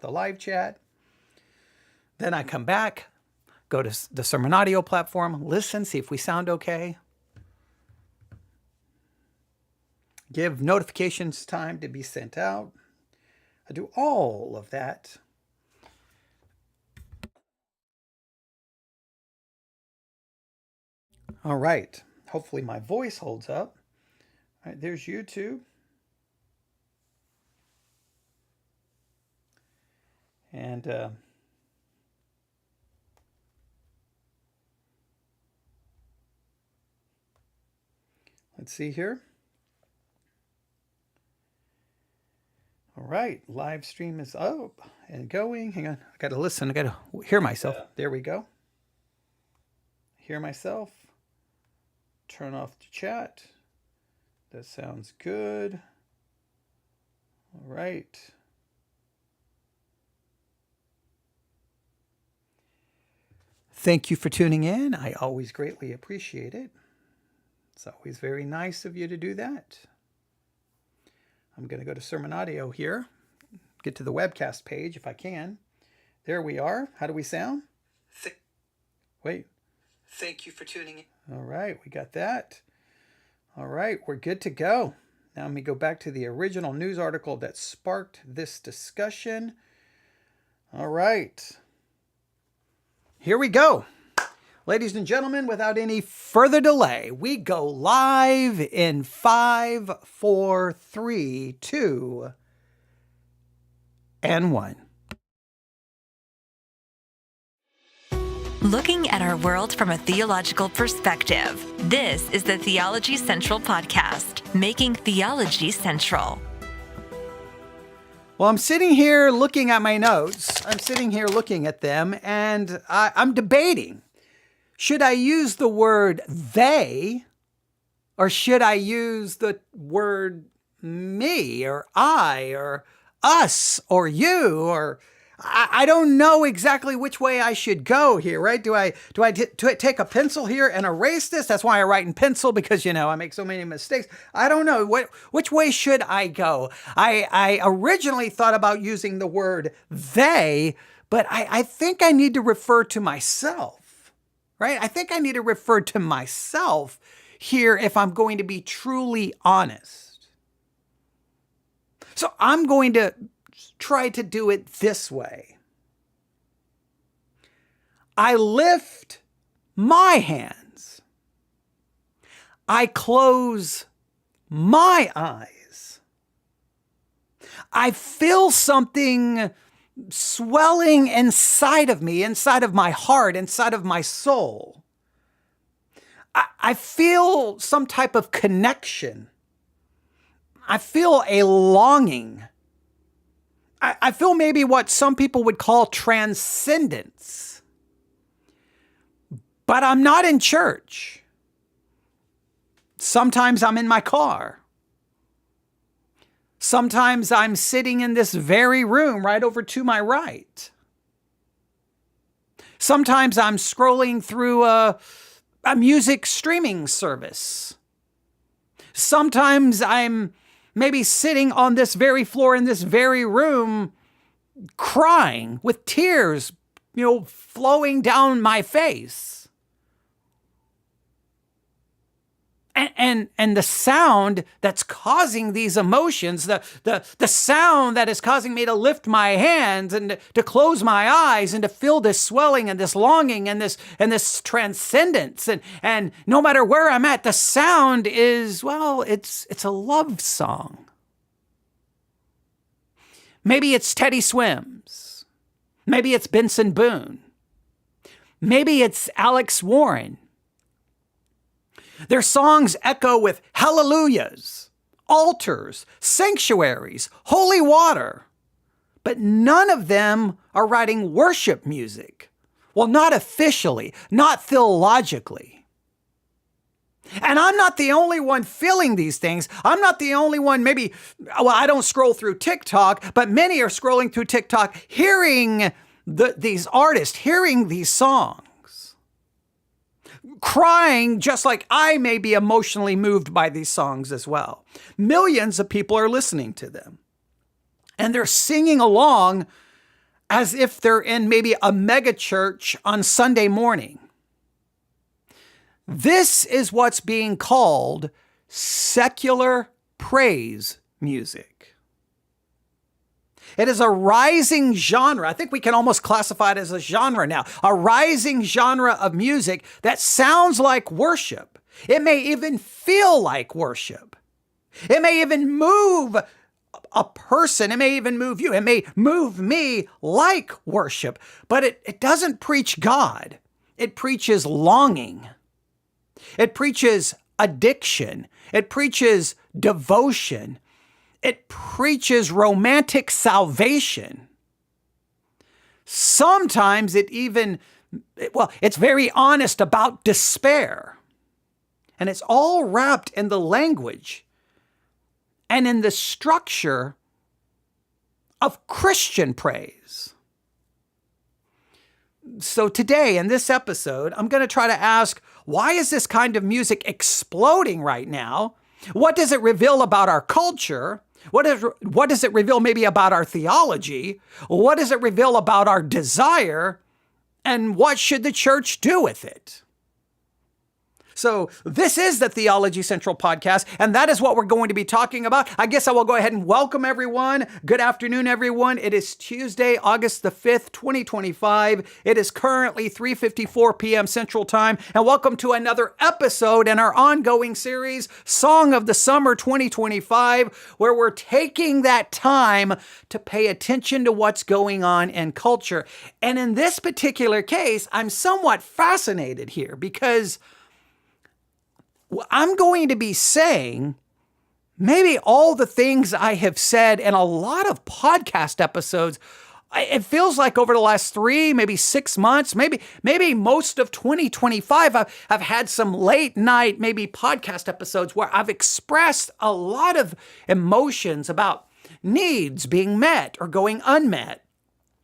the live chat. Then I come back, go to the Sermon Audio platform, listen, see if we sound okay. Give notifications time to be sent out. I do all of that. All right. Hopefully my voice holds up. All right, there's YouTube. And let's see here. All right, live stream is up and going. Hang on, I got to listen. I got to hear myself. There we go. Hear myself. Turn off the chat. That sounds good. All right. Thank you for tuning in. I always greatly appreciate it. It's always very nice of you to do that. I'm going to go to Sermon Audio here. Get to the webcast page if I can. There we are. How do we sound? Wait. Thank you for tuning in. All right, we got that. All right, we're good to go. Now let me go back to the original news article that sparked this discussion. All right. Here we go. Ladies and gentlemen, without any further delay, we go live in 5, 4, 3, 2, and 1. Looking at our world from a theological perspective, this is the Theology Central Podcast, making theology central. Well, I'm sitting here looking at my notes. I'm sitting here looking at them, and I'm debating. Should I use the word they, or should I use the word me, or I, or us, or you, or I don't know exactly which way I should go here, right? Do I take a pencil here and erase this? That's why I write in pencil, because, I make so many mistakes. I don't know. Which way should I go? I originally thought about using the word they, but I think I need to refer to myself. Right? I think I need to refer to myself here if I'm going to be truly honest. So I'm going to try to do it this way. I lift my hands. I close my eyes. I feel something swelling inside of me, inside of my heart, inside of my soul. I feel some type of connection. I feel a longing. I feel maybe what some people would call transcendence. But I'm not in church. Sometimes I'm in my car. Sometimes I'm sitting in this very room right over to my right. Sometimes I'm scrolling through a music streaming service. Sometimes I'm maybe sitting on this very floor in this very room crying with tears, flowing down my face. And the sound that's causing these emotions, the sound that is causing me to lift my hands and to close my eyes and to feel this swelling and this longing and this transcendence. And no matter where I'm at, the sound is, it's a love song. Maybe it's Teddy Swims. Maybe it's Benson Boone. Maybe it's Alex Warren. Their songs echo with hallelujahs, altars, sanctuaries, holy water. But none of them are writing worship music. Well, not officially, not theologically. And I'm not the only one feeling these things. I'm not the only one, I don't scroll through TikTok, but many are scrolling through TikTok hearing these artists, hearing these songs. Crying just like I may be emotionally moved by these songs as well. Millions of people are listening to them. And they're singing along as if they're in maybe a mega church on Sunday morning. This is what's being called secular praise music. It is a rising genre. I think we can almost classify it as a genre now. A rising genre of music that sounds like worship. It may even feel like worship. It may even move a person. It may even move you. It may move me like worship, but it doesn't preach God. It preaches longing. It preaches addiction. It preaches devotion. It preaches romantic salvation. Sometimes it's very honest about despair. And it's all wrapped in the language and in the structure of Christian praise. So today, in this episode, I'm going to try to ask, why is this kind of music exploding right now? What does it reveal about our culture? What does it reveal maybe about our theology? What does it reveal about our desire? And what should the church do with it? So this is the Theology Central podcast, and that is what we're going to be talking about. I guess I will go ahead and welcome everyone. Good afternoon, everyone. It is Tuesday, August the 5th, 2025. It is currently 3:54 p.m. Central Time, and welcome to another episode in our ongoing series, Song of the Summer 2025, where we're taking that time to pay attention to what's going on in culture. And in this particular case, I'm somewhat fascinated here because I'm going to be saying maybe all the things I have said in a lot of podcast episodes. It feels like over the last 3, maybe 6 months, maybe most of 2025, I've had some late night, maybe podcast episodes where I've expressed a lot of emotions about needs being met or going unmet,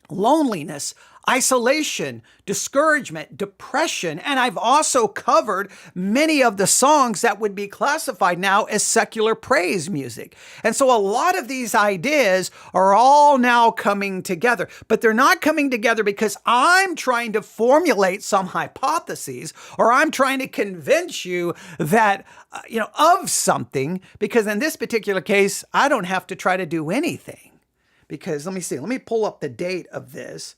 loneliness, isolation, discouragement, depression, and I've also covered many of the songs that would be classified now as secular praise music. And so a lot of these ideas are all now coming together, but they're not coming together because I'm trying to formulate some hypotheses or I'm trying to convince you that, of something, because in this particular case, I don't have to try to do anything. Because let me pull up the date of this.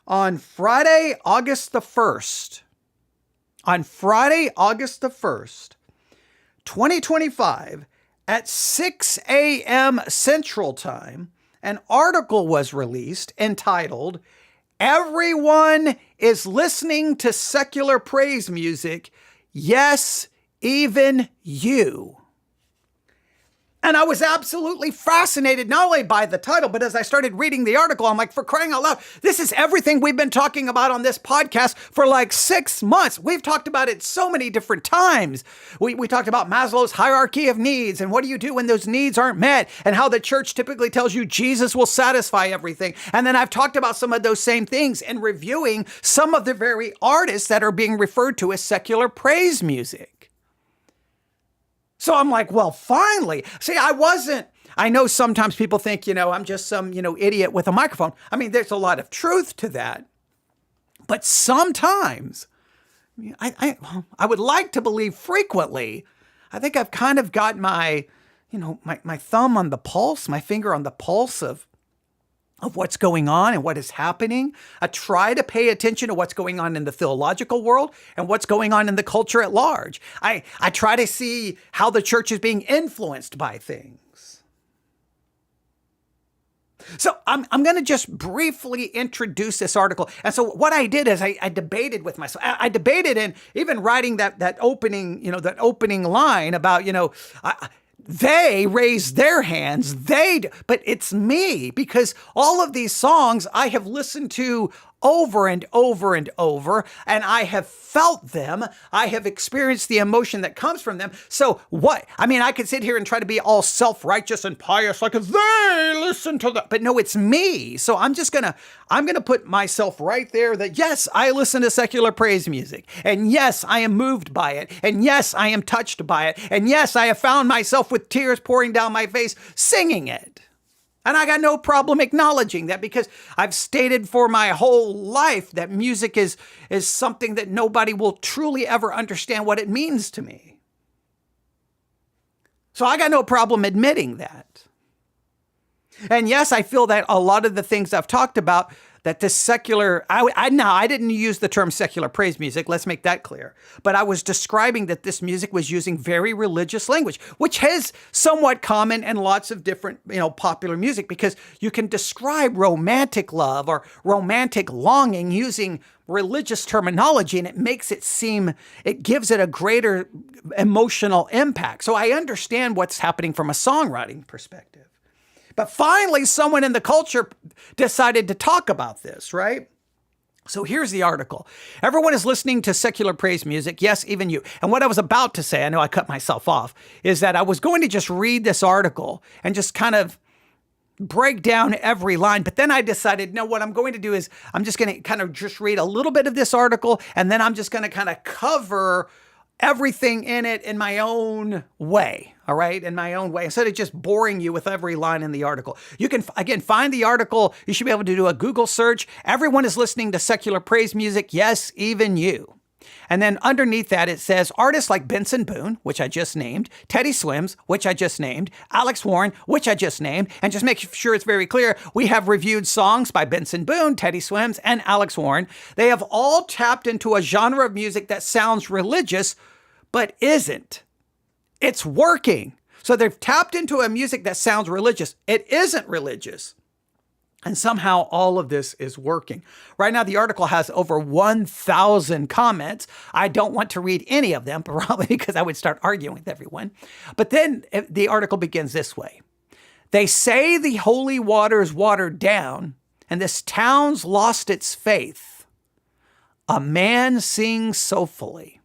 On Friday, August the 1st, 2025, at 6 a.m. Central Time, an article was released entitled, "Everyone is listening to secular praise music. Yes, even you." And I was absolutely fascinated, not only by the title, but as I started reading the article, I'm like, for crying out loud, this is everything we've been talking about on this podcast for like 6 months. We've talked about it so many different times. We talked about Maslow's hierarchy of needs and what do you do when those needs aren't met and how the church typically tells you Jesus will satisfy everything. And then I've talked about some of those same things and reviewing some of the very artists that are being referred to as secular praise music. So I'm like, well, finally. See, I know sometimes people think, I'm just some, idiot with a microphone. I mean, there's a lot of truth to that. But sometimes, I would like to believe frequently, I think I've kind of got my thumb on the pulse, my finger on the pulse of what's going on and what is happening. I try to pay attention to what's going on in the theological world and what's going on in the culture at large. I try to see how the church is being influenced by things. So I'm going to just briefly introduce this article. And so what I did is I debated with myself. I debated and even writing that opening line about, they raise their hands, but it's me, because all of these songs I have listened to over and over and over, and I have felt them. I have experienced the emotion that comes from them. So what? I mean, I could sit here and try to be all self-righteous and pious, like they listen to that, but no, it's me. So I'm gonna put myself right there that yes, I listen to secular praise music, and yes, I am moved by it, and yes, I am touched by it, and yes, I have found myself with tears pouring down my face singing it. And I got no problem acknowledging that because I've stated for my whole life that music is something that nobody will truly ever understand what it means to me. So I got no problem admitting that. And yes, I feel that a lot of the things I've talked about, that this secular, I didn't use the term secular praise music, let's make that clear. But I was describing that this music was using very religious language, which is somewhat common in lots of different, popular music, because you can describe romantic love or romantic longing using religious terminology, and it gives it a greater emotional impact. So I understand what's happening from a songwriting perspective. But finally, someone in the culture decided to talk about this, right? So here's the article. Everyone is listening to secular praise music. Yes, even you. And what I was about to say, I know I cut myself off, is that I was going to just read this article and just kind of break down every line. But then I decided, no, what I'm going to do is I'm just going to kind of just read a little bit of this article, and then I'm just going to kind of cover everything in it in my own way, all right? In my own way, instead of just boring you with every line in the article. You can, again, find the article. You should be able to do a Google search. Everyone is listening to secular praise music. Yes, even you. And then underneath that, it says artists like Benson Boone, which I just named, Teddy Swims, which I just named, Alex Warren, which I just named. And just make sure it's very clear, we have reviewed songs by Benson Boone, Teddy Swims, and Alex Warren. They have all tapped into a genre of music that sounds religious, but isn't. It's working. So they've tapped into a music that sounds religious. It isn't religious. And somehow all of this is working. Right now, the article has over 1,000 comments. I don't want to read any of them, probably because I would start arguing with everyone. But then the article begins this way. They say the holy water is watered down, and this town's lost its faith. A man sings soulfully.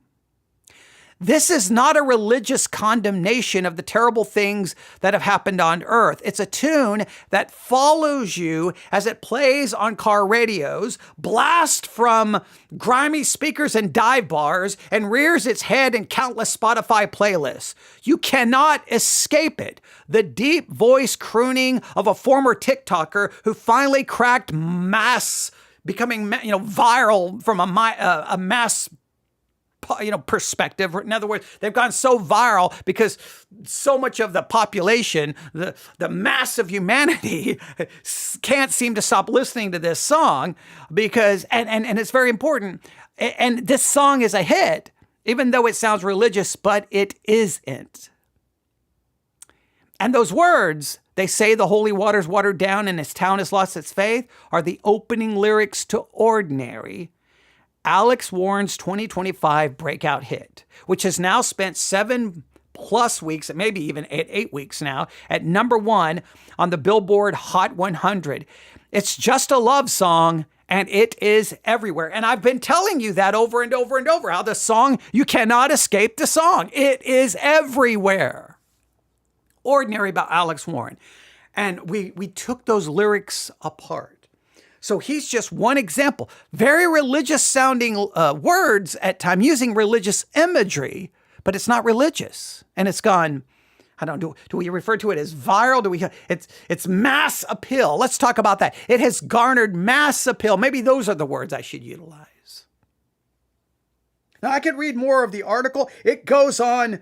This is not a religious condemnation of the terrible things that have happened on earth. It's a tune that follows you as it plays on car radios, blasts from grimy speakers and dive bars, and rears its head in countless Spotify playlists. You cannot escape it. The deep voice crooning of a former TikToker who finally cracked becoming viral from a mass perspective. In other words, they've gone so viral because so much of the population, the mass of humanity can't seem to stop listening to this song because, and it's very important. And this song is a hit, even though it sounds religious, but it isn't. And those words, they say the holy water's watered down and this town has lost its faith, are the opening lyrics to Ordinary, Alex Warren's 2025 breakout hit, which has now spent 7+ weeks, maybe even 8 weeks now, at #1 on the Billboard Hot 100. It's just a love song, and it is everywhere. And I've been telling you that over and over and over, how the song, you cannot escape the song. It is everywhere. Ordinary by Alex Warren. And we took those lyrics apart. So he's just one example. Very religious sounding words at time, using religious imagery, but it's not religious. And it's gone, I don't know, do we refer to it as viral? It's mass appeal. Let's talk about that. It has garnered mass appeal. Maybe those are the words I should utilize. Now I could read more of the article. It goes on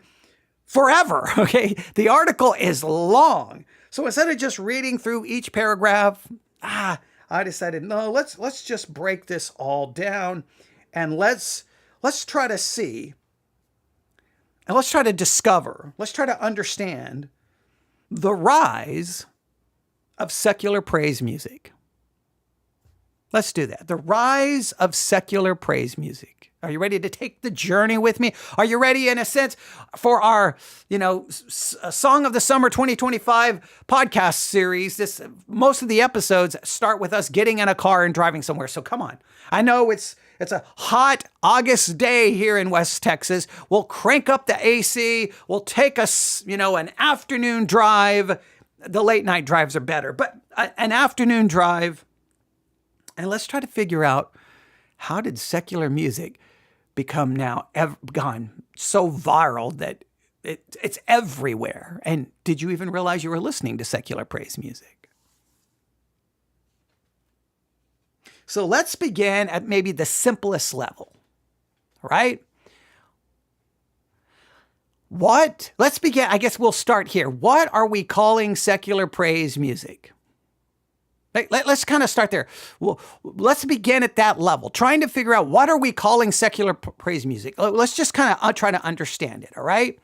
forever, okay? The article is long. So instead of just reading through each paragraph, I decided, no, let's just break this all down and let's try to see and let's try to discover, let's try to understand the rise of secular praise music. Let's do that. The rise of secular praise music. Are you ready to take the journey with me? Are you ready, in a sense, for our, Song of the Summer 2025 podcast series? Most of the episodes start with us getting in a car and driving somewhere. So come on. I know it's a hot August day here in West Texas. We'll crank up the AC. We'll take us, an afternoon drive. The late night drives are better, but an afternoon drive. And let's try to figure out, how did secular music become now gone so viral that it's everywhere? And did you even realize you were listening to secular praise music? So let's begin at maybe the simplest level, right? Let's begin, I guess we'll start here. What are we calling secular praise music? Let's kind of start there. Well, let's begin at that level, trying to figure out what are we calling secular praise music. Let's just kind of try to understand it, all right?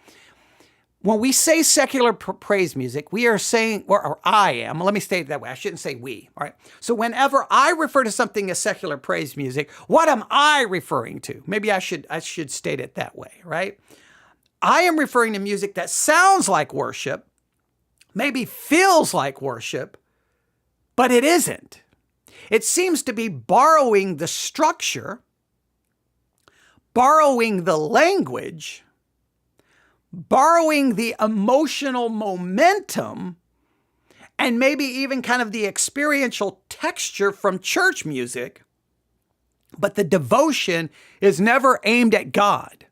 When we say secular praise music, we are saying, or I am, let me state it that way. I shouldn't say we, all right? So whenever I refer to something as secular praise music, what am I referring to? Maybe I should state it that way, right? I am referring to music that sounds like worship, maybe feels like worship, but it isn't. It seems to be borrowing the structure, borrowing the language, borrowing the emotional momentum, and maybe even kind of the experiential texture from church music, but the devotion is never aimed at God.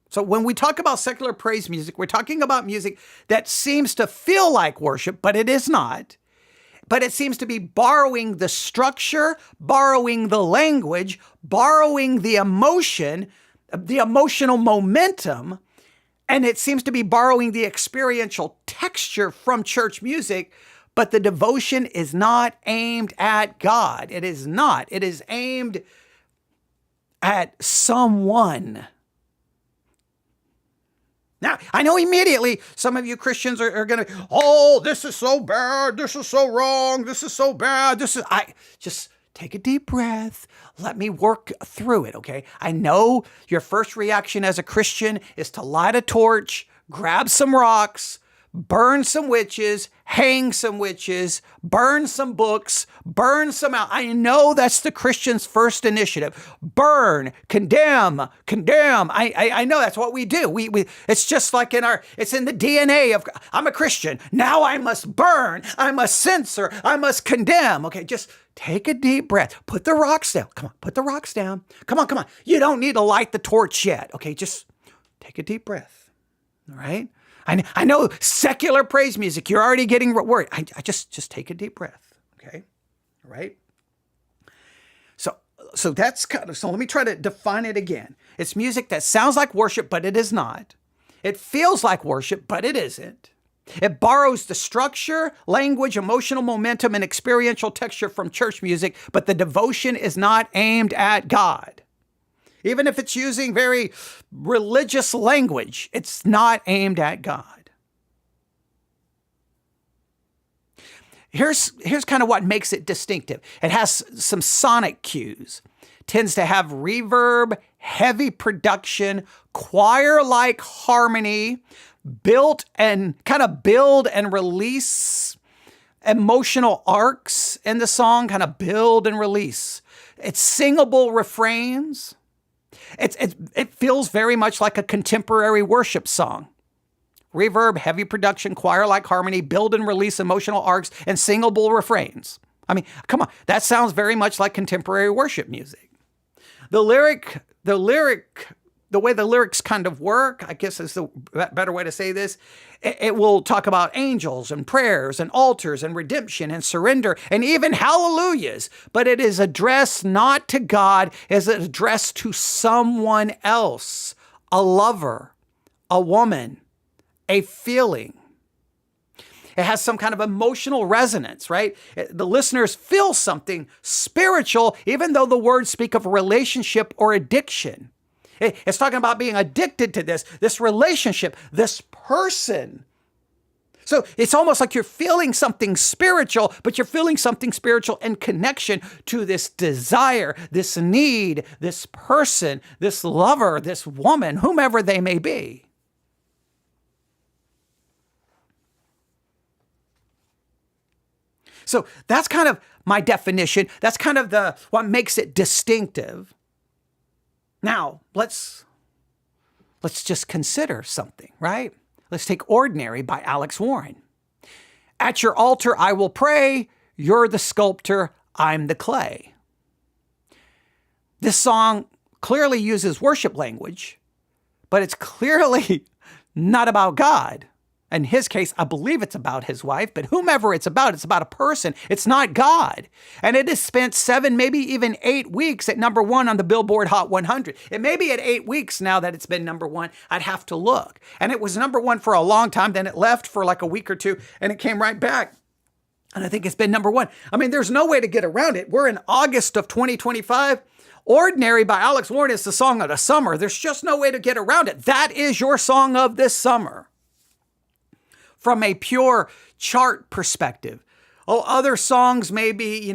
So when we talk about secular praise music, we're talking about music that seems to feel like worship, but it is not. But it seems to be borrowing the structure, borrowing the language, borrowing the emotion, the emotional momentum, and it seems to be borrowing the experiential texture from church music, but the devotion is not aimed at God. It is not. It is aimed at someone. Now, I know immediately some of you Christians are going to, oh, this is so bad. This is so wrong. This is so bad. Just take a deep breath. Let me work through it, okay? I know your first reaction as a Christian is to light a torch, grab some rocks, burn some witches, hang some witches, burn some books, burn some out. I know that's the Christian's first initiative. Burn, condemn. I know that's what we do. We it's just like it's in the DNA of, I'm a Christian. Now I must burn. I must censor. I must condemn. Okay, just take a deep breath. Put the rocks down. Come on, put the rocks down. Come on. You don't need to light the torch yet. Okay, just take a deep breath. All right? I know secular praise music, you're already getting worried. I just take a deep breath, okay? All right? So that's so let me try to define it again. It's music that sounds like worship, but it is not. It feels like worship, but it isn't. It borrows the structure, language, emotional momentum, and experiential texture from church music, but the devotion is not aimed at God. Even if it's using very religious language, it's not aimed at God. Here's kind of what makes it distinctive. It has some sonic cues. Tends to have reverb, heavy production, choir-like harmony, build and release emotional arcs in the song, kind of build and release. It's singable refrains. It feels very much like a contemporary worship song. Reverb, heavy production, choir-like harmony, build and release emotional arcs, and singable refrains. I mean, come on, that sounds very much like contemporary worship music. The way the lyrics kind of work, I guess is the better way to say this, it will talk about angels and prayers and altars and redemption and surrender and even hallelujahs, but it is addressed not to God, it is addressed to someone else, a lover, a woman, a feeling. It has some kind of emotional resonance, right? The listeners feel something spiritual, even though the words speak of relationship or addiction. It's talking about being addicted to this relationship, this person. So it's almost like you're feeling something spiritual, but you're feeling something spiritual in connection to this desire, this need, this person, this lover, this woman, whomever they may be. So that's kind of my definition. That's kind of what makes it distinctive. Now, let's just consider something, right? Let's take Ordinary by Alex Warren. At your altar I will pray, you're the sculptor, I'm the clay. This song clearly uses worship language, but it's clearly not about God. In his case, I believe it's about his wife, but whomever it's about a person. It's not God. And it has spent 7, maybe even 8 weeks at number 1 on the Billboard Hot 100. It may be at 8 weeks now that it's been number 1. I'd have to look. And it was number 1 for a long time. Then it left for like a week or 2 and it came right back. And I think it's been number 1. I mean, there's no way to get around it. We're in August of 2025. Ordinary by Alex Warren is the song of the summer. There's just no way to get around it. That is your song of this summer. From a pure chart perspective. Oh, other songs maybe,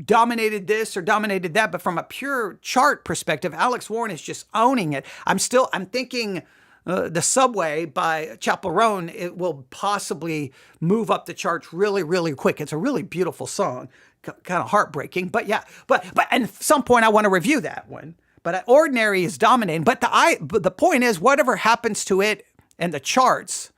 dominated this or dominated that, but from a pure chart perspective, Alex Warren is just owning it. I'm thinking The Subway by Chappell Roan, it will possibly move up the charts really, really quick. It's a really beautiful song, kind of heartbreaking, but yeah, but at some point I want to review that one. But Ordinary is dominating, but the point is, whatever happens to it and the charts,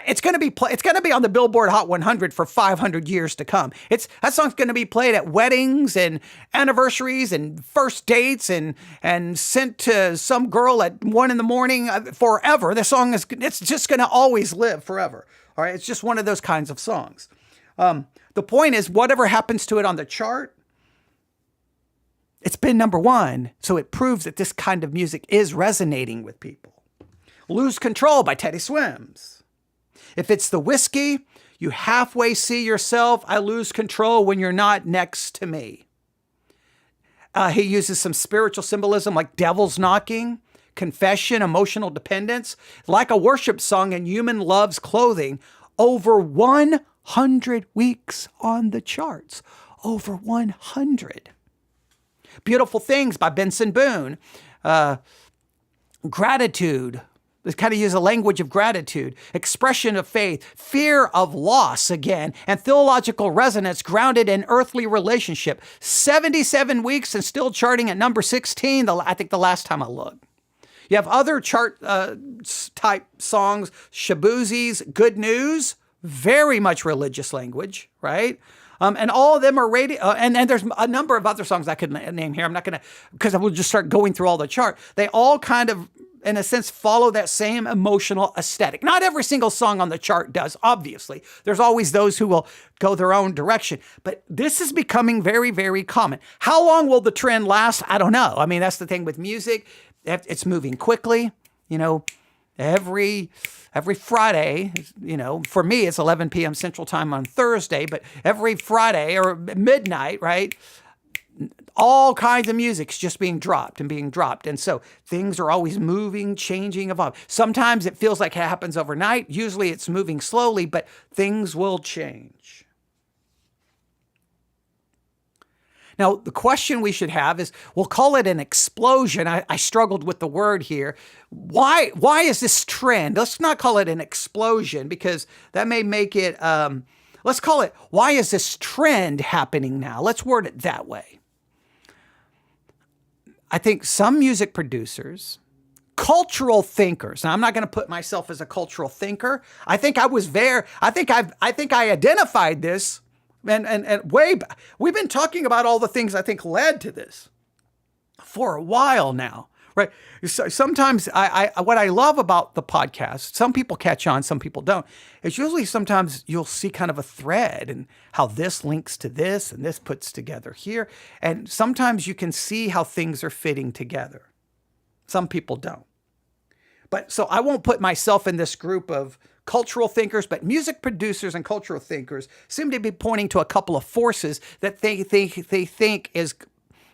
it's going to be on the Billboard Hot 100 for 500 years to come. That song's going to be played at weddings and anniversaries and first dates and sent to some girl at 1 a.m. forever. The song it's just going to always live forever. All right. It's just one of those kinds of songs. The point is, whatever happens to it on the chart, it's been number 1. So it proves that this kind of music is resonating with people. Lose Control by Teddy Swims. If it's the whiskey, you halfway see yourself. I lose control when you're not next to me. He uses some spiritual symbolism like devil's knocking, confession, emotional dependence, like a worship song in Human Love's Clothing. Over 100 weeks on the charts. Over 100. Beautiful Things by Benson Boone. Gratitude. They kind of use a language of gratitude, expression of faith, fear of loss again, and theological resonance grounded in earthly relationship. 77 weeks and still charting at number 16, I think the last time I looked. You have other chart type songs, Shabuzi's Good News, very much religious language, right? And all of them are radio. And there's a number of other songs I could name here. I'm not going to, because I will just start going through all the chart. They all kind of, in a sense, follow that same emotional aesthetic. Not every single song on the chart does, obviously. There's always those who will go their own direction. But this is becoming very, very common. How long will the trend last? I don't know. I mean, that's the thing with music. It's moving quickly. Every Friday, for me, it's 11 p.m. Central Time on Thursday, but every Friday or midnight, right? All kinds of music's just being dropped. And so things are always moving, changing, evolving. Sometimes it feels like it happens overnight. Usually it's moving slowly, but things will change. Now, the question we should have is, we'll call it an explosion. I struggled with the word here. Why is this trend? Let's not call it an explosion, because that may make it, let's call it, why is this trend happening now? Let's word it that way. I think some music producers, cultural thinkers. Now, I'm not going to put myself as a cultural thinker. I think I was there. I think I identified this, and way back. We've been talking about all the things I think led to this for a while now, right? So sometimes what I love about the podcast, some people catch on, some people don't. It's usually sometimes you'll see kind of a thread and how this links to this and this puts together here. And sometimes you can see how things are fitting together. Some people don't. But so I won't put myself in this group of cultural thinkers, but music producers and cultural thinkers seem to be pointing to a couple of forces that they think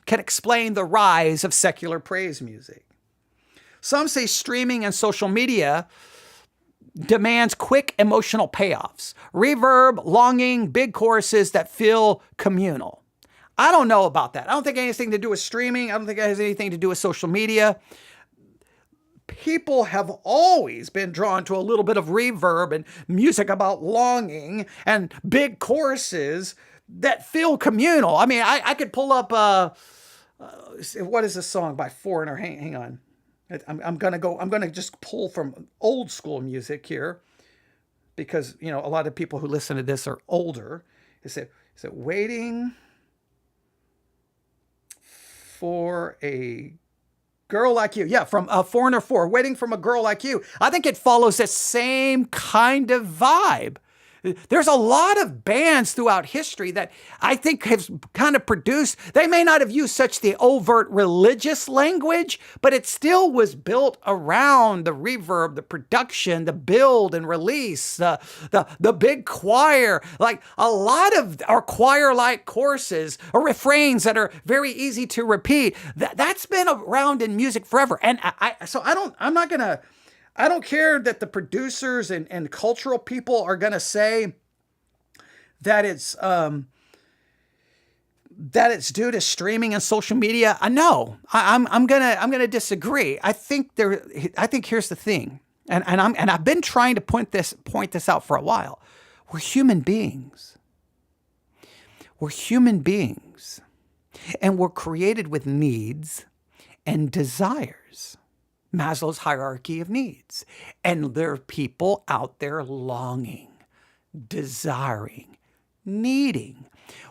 can explain the rise of secular praise music. Some say streaming and social media demands quick emotional payoffs, reverb, longing, big choruses that feel communal. I don't know about that. I don't think it has anything to do with streaming. I don't think it has anything to do with social media. People have always been drawn to a little bit of reverb and music about longing and big choruses that feel communal. I mean, I could pull up, what is this song by Foreigner? Hang on. I'm going to just pull from old school music here, because, a lot of people who listen to this are older. Is it Waiting for a Girl Like You. Yeah, from Foreigner 4, Waiting from a Girl Like You. I think it follows the same kind of vibe. There's a lot of bands throughout history that I think have kind of produced, they may not have used such the overt religious language, but it still was built around the reverb, the production, the build and release, the big choir, like a lot of our choir-like courses or refrains that are very easy to repeat. That's been around in music forever. And I don't care that the producers and cultural people are going to say that it's due to streaming and social media. No, I'm gonna disagree. I think here's the thing, and I've been trying to point this out for a while. We're human beings. We're human beings, and we're created with needs and desires. Maslow's hierarchy of needs. And there are people out there longing, desiring, needing.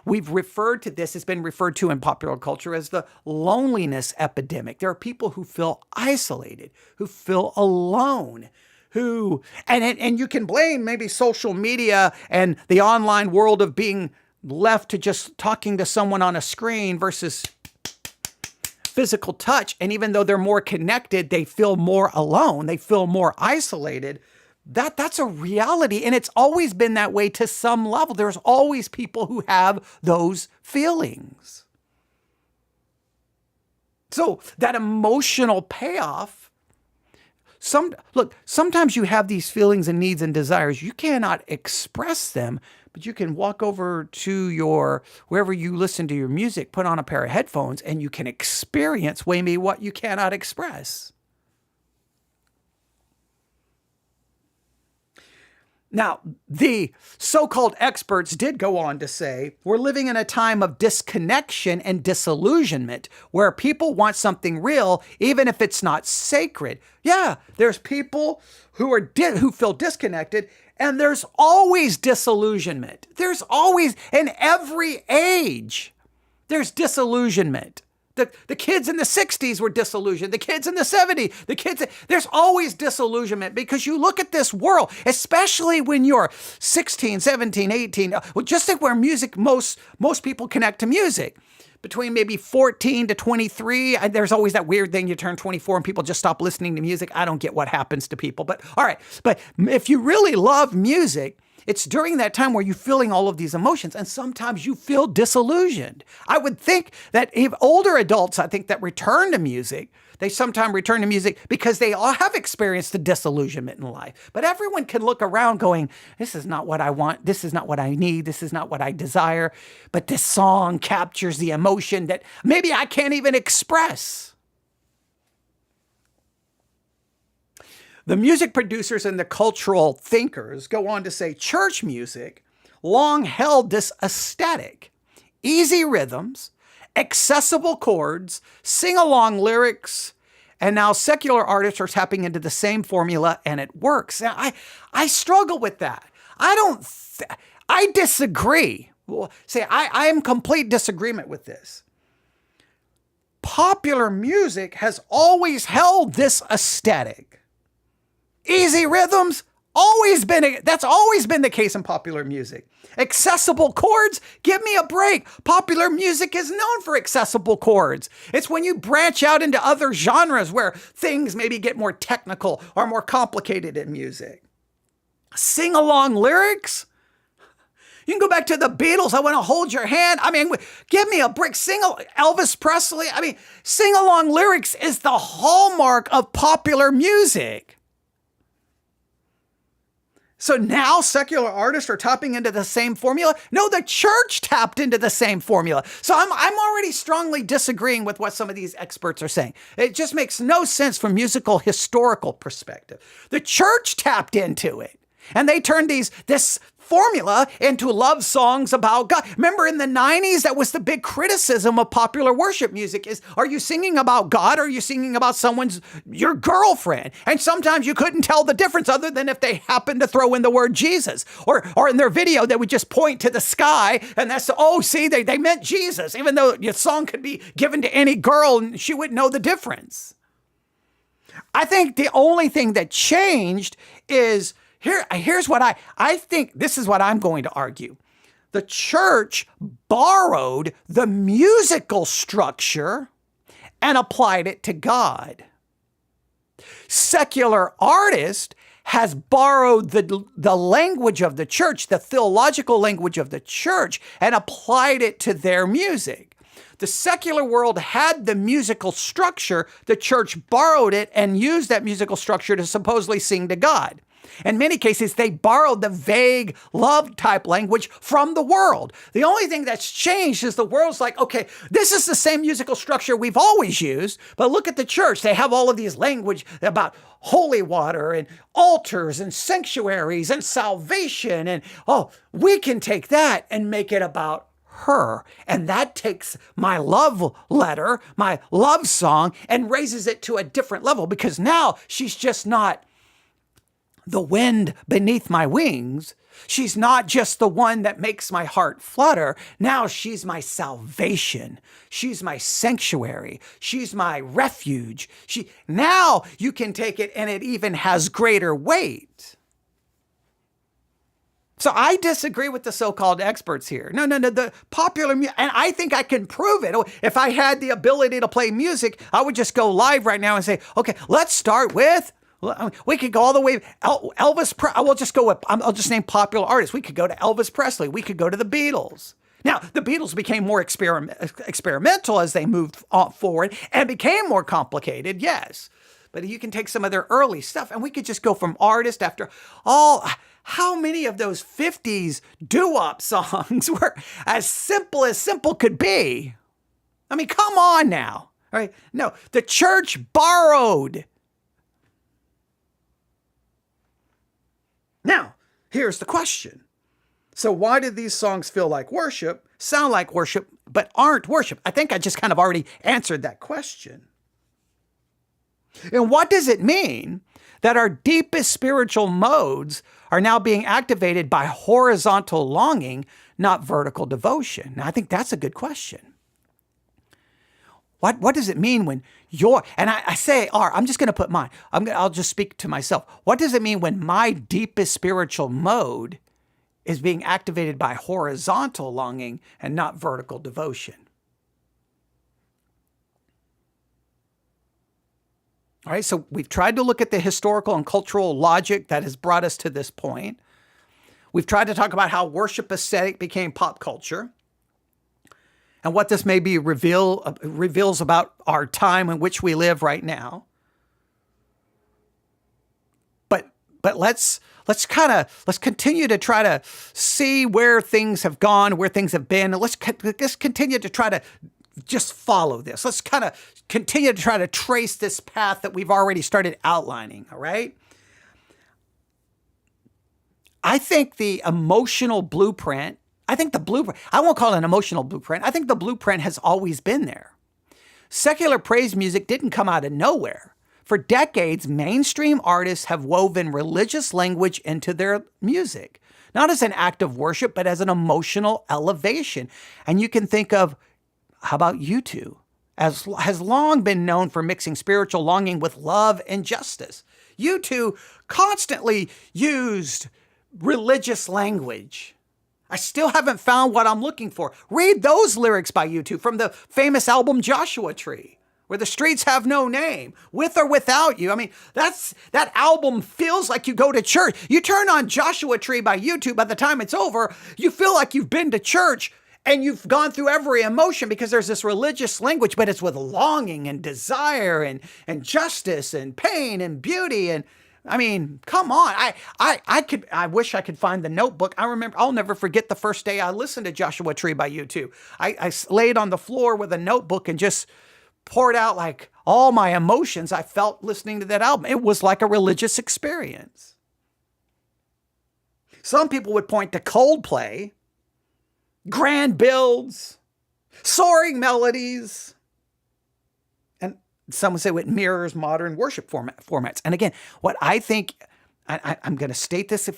We've referred to this, it's been referred to in popular culture as the loneliness epidemic. There are people who feel isolated, who feel alone, and you can blame maybe social media and the online world of being left to just talking to someone on a screen versus physical touch. And even though they're more connected, they feel more alone. They feel more isolated. That's a reality. And it's always been that way to some level. There's always people who have those feelings. So that emotional payoff, sometimes you have these feelings and needs and desires. You cannot express them, but you can walk over to wherever you listen to your music, put on a pair of headphones, and you can experience maybe what you cannot express. Now, the so-called experts did go on to say, we're living in a time of disconnection and disillusionment where people want something real, even if it's not sacred. Yeah, there's people who feel disconnected, and there's always disillusionment. There's always, in every age, there's disillusionment. The kids in the 60s were disillusioned. The kids in the 70s, there's always disillusionment because you look at this world, especially when you're 16, 17, 18, just like where music, most people connect to music. Between maybe 14 to 23, there's always that weird thing, you turn 24 and people just stop listening to music. I don't get what happens to people, but all right. But if you really love music, it's during that time where you're feeling all of these emotions, and sometimes you feel disillusioned. I would think that if older adults, I think that return to music, they sometimes return to music because they all have experienced a disillusionment in life. But everyone can look around going, this is not what I want. This is not what I need. This is not what I desire. But this song captures the emotion that maybe I can't even express. The music producers and the cultural thinkers go on to say church music long held this aesthetic, easy rhythms, accessible chords, sing-along lyrics, and now secular artists are tapping into the same formula and it works. Now, I struggle with that. I disagree. I am in complete disagreement with this. Popular music has always held this aesthetic. Easy rhythms, that's always been the case in popular music. Accessible chords, give me a break. Popular music is known for accessible chords. It's when you branch out into other genres where things maybe get more technical or more complicated in music. Sing-along lyrics? You can go back to the Beatles. I want to hold your hand. I mean, give me a break. Elvis Presley. I mean, sing-along lyrics is the hallmark of popular music. So now secular artists are tapping into the same formula? No, the church tapped into the same formula. So I'm already strongly disagreeing with what some of these experts are saying. It just makes no sense from musical historical perspective. The church tapped into it. And they turned this formula into love songs about God. Remember in the 90s, that was the big criticism of popular worship music is, are you singing about God or are you singing about your girlfriend? And sometimes you couldn't tell the difference other than if they happened to throw in the word Jesus. Or in their video, they would just point to the sky and they meant Jesus, even though your song could be given to any girl and she wouldn't know the difference. I think the only thing that changed is here's what I think this is what I'm going to argue. The church borrowed the musical structure and applied it to God. Secular artist has borrowed the language of the church, the theological language of the church, and applied it to their music. The secular world had the musical structure. The church borrowed it and used that musical structure to supposedly sing to God. In many cases, they borrowed the vague love type language from the world. The only thing that's changed is the world's like, okay, this is the same musical structure we've always used, but look at the church. They have all of these language about holy water and altars and sanctuaries and salvation. And we can take that and make it about her. And that takes my love letter, my love song, and raises it to a different level, because now she's just not the wind beneath my wings. She's not just the one that makes my heart flutter. Now she's my salvation. She's my sanctuary. She's my refuge. Now you can take it and it even has greater weight. So I disagree with the so-called experts here. No, the popular music, and I think I can prove it. If I had the ability to play music, I would just go live right now and say, okay, let's start with, we could go all the way, Elvis, I'll just name popular artists. We could go to Elvis Presley. We could go to the Beatles. Now, the Beatles became more experimental as they moved forward and became more complicated, yes. But you can take some of their early stuff and we could just go from artist after all. How many of those 50s doo-wop songs were as simple could be? I mean, come on now, right? No, the church borrowed. Now, here's the question. So why did these songs feel like worship, sound like worship, but aren't worship? I think I just kind of already answered that question. And what does it mean that our deepest spiritual modes are now being activated by horizontal longing, not vertical devotion? Now, I think that's a good question. What does it mean when I say, I'm just going to put mine. I'll just speak to myself. What does it mean when my deepest spiritual mode is being activated by horizontal longing and not vertical devotion? All right, so we've tried to look at the historical and cultural logic that has brought us to this point. We've tried to talk about how worship aesthetic became pop culture and what this maybe reveals about our time in which we live right now. But let's continue to try to see where things have gone, where things have been. And let's continue to try to just follow this. Let's kind of continue to try to trace this path that we've already started outlining, all right? I think the emotional blueprint, I won't call it an emotional blueprint. I think the blueprint has always been there. Secular praise music didn't come out of nowhere. For decades, mainstream artists have woven religious language into their music, not as an act of worship, but as an emotional elevation. And you can think of, how about U2? Has long been known for mixing spiritual longing with love and justice. U2 constantly used religious language. I still haven't found what I'm looking for. Read those lyrics by U2 from the famous album Joshua Tree, where the streets have no name, with or without you. I mean, that album feels like you go to church. You turn on Joshua Tree by U2, by the time it's over, you feel like you've been to church and you've gone through every emotion, because there's this religious language, but it's with longing and desire and justice and pain and beauty. And I mean, come on. I wish I could find the notebook. I'll never forget the first day I listened to Joshua Tree by U2. I laid on the floor with a notebook and just poured out like all my emotions I felt listening to that album. It was like a religious experience. Some people would point to Coldplay, grand builds, soaring melodies, and some would say it mirrors modern worship formats. And again, what I think, I'm going to state this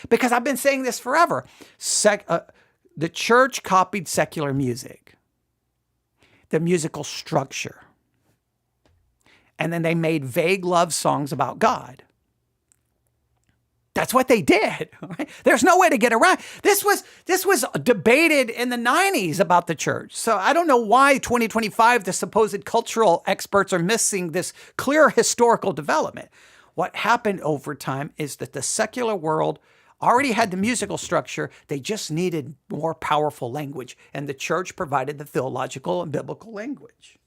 because I've been saying this forever. The church copied secular music, the musical structure. and then they made vague love songs about God. That's what they did. Right? There's no way to get around. This was debated in the 90s about the church. So I don't know why 2025, the supposed cultural experts are missing this clear historical development. What happened over time is that the secular world already had the musical structure. They just needed more powerful language, and the church provided the theological and biblical language.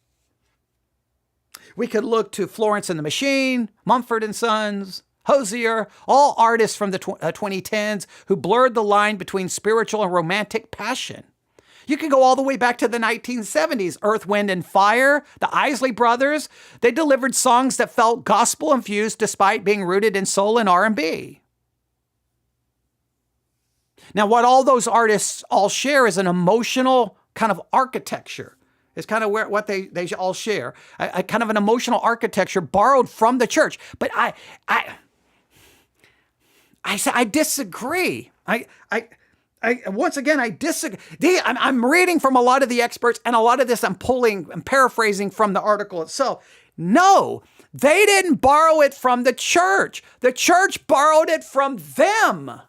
We could look to Florence and the Machine, Mumford and Sons, Hozier, all artists from the 2010s who blurred the line between spiritual and romantic passion. You can go all the way back to the 1970s. Earth, Wind, and Fire, the Isley Brothers, they delivered songs that felt gospel-infused despite being rooted in soul and R&B. Now, what all those artists all share is an emotional kind of architecture. It's kind of what they all share. A kind of an emotional architecture borrowed from the church. But I disagree. Once again, I disagree. I'm reading from a lot of the experts, and a lot of this I'm paraphrasing from the article itself. No, they didn't borrow it from the church. The church borrowed it from them.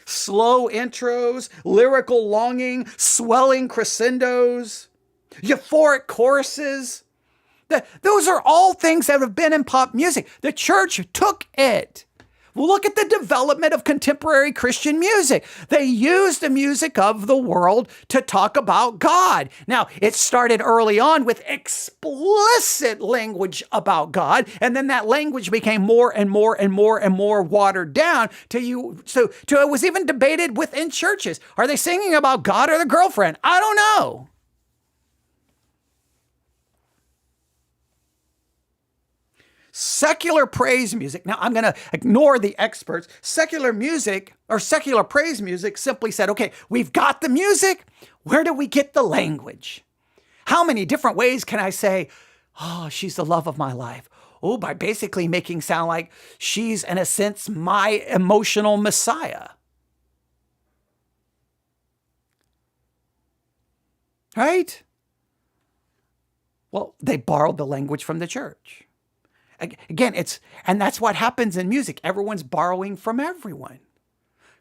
Slow intros, lyrical longing, swelling crescendos, euphoric choruses. Those are all things that have been in pop music. The church took it. Well, look at the development of contemporary Christian music. They used the music of the world to talk about God. Now, it started early on with explicit language about God, and then that language became more and more and more and more watered down so it was even debated within churches. Are they singing about God or the girlfriend? I don't know. Secular praise music. Now, I'm going to ignore the experts. Secular music or secular praise music simply said, okay, we've got the music. Where do we get the language? How many different ways can I say, oh, she's the love of my life? Oh, by basically making sound like she's, in a sense, my emotional Messiah. Right? Well, they borrowed the language from the church. Again, and that's what happens in music. Everyone's borrowing from everyone.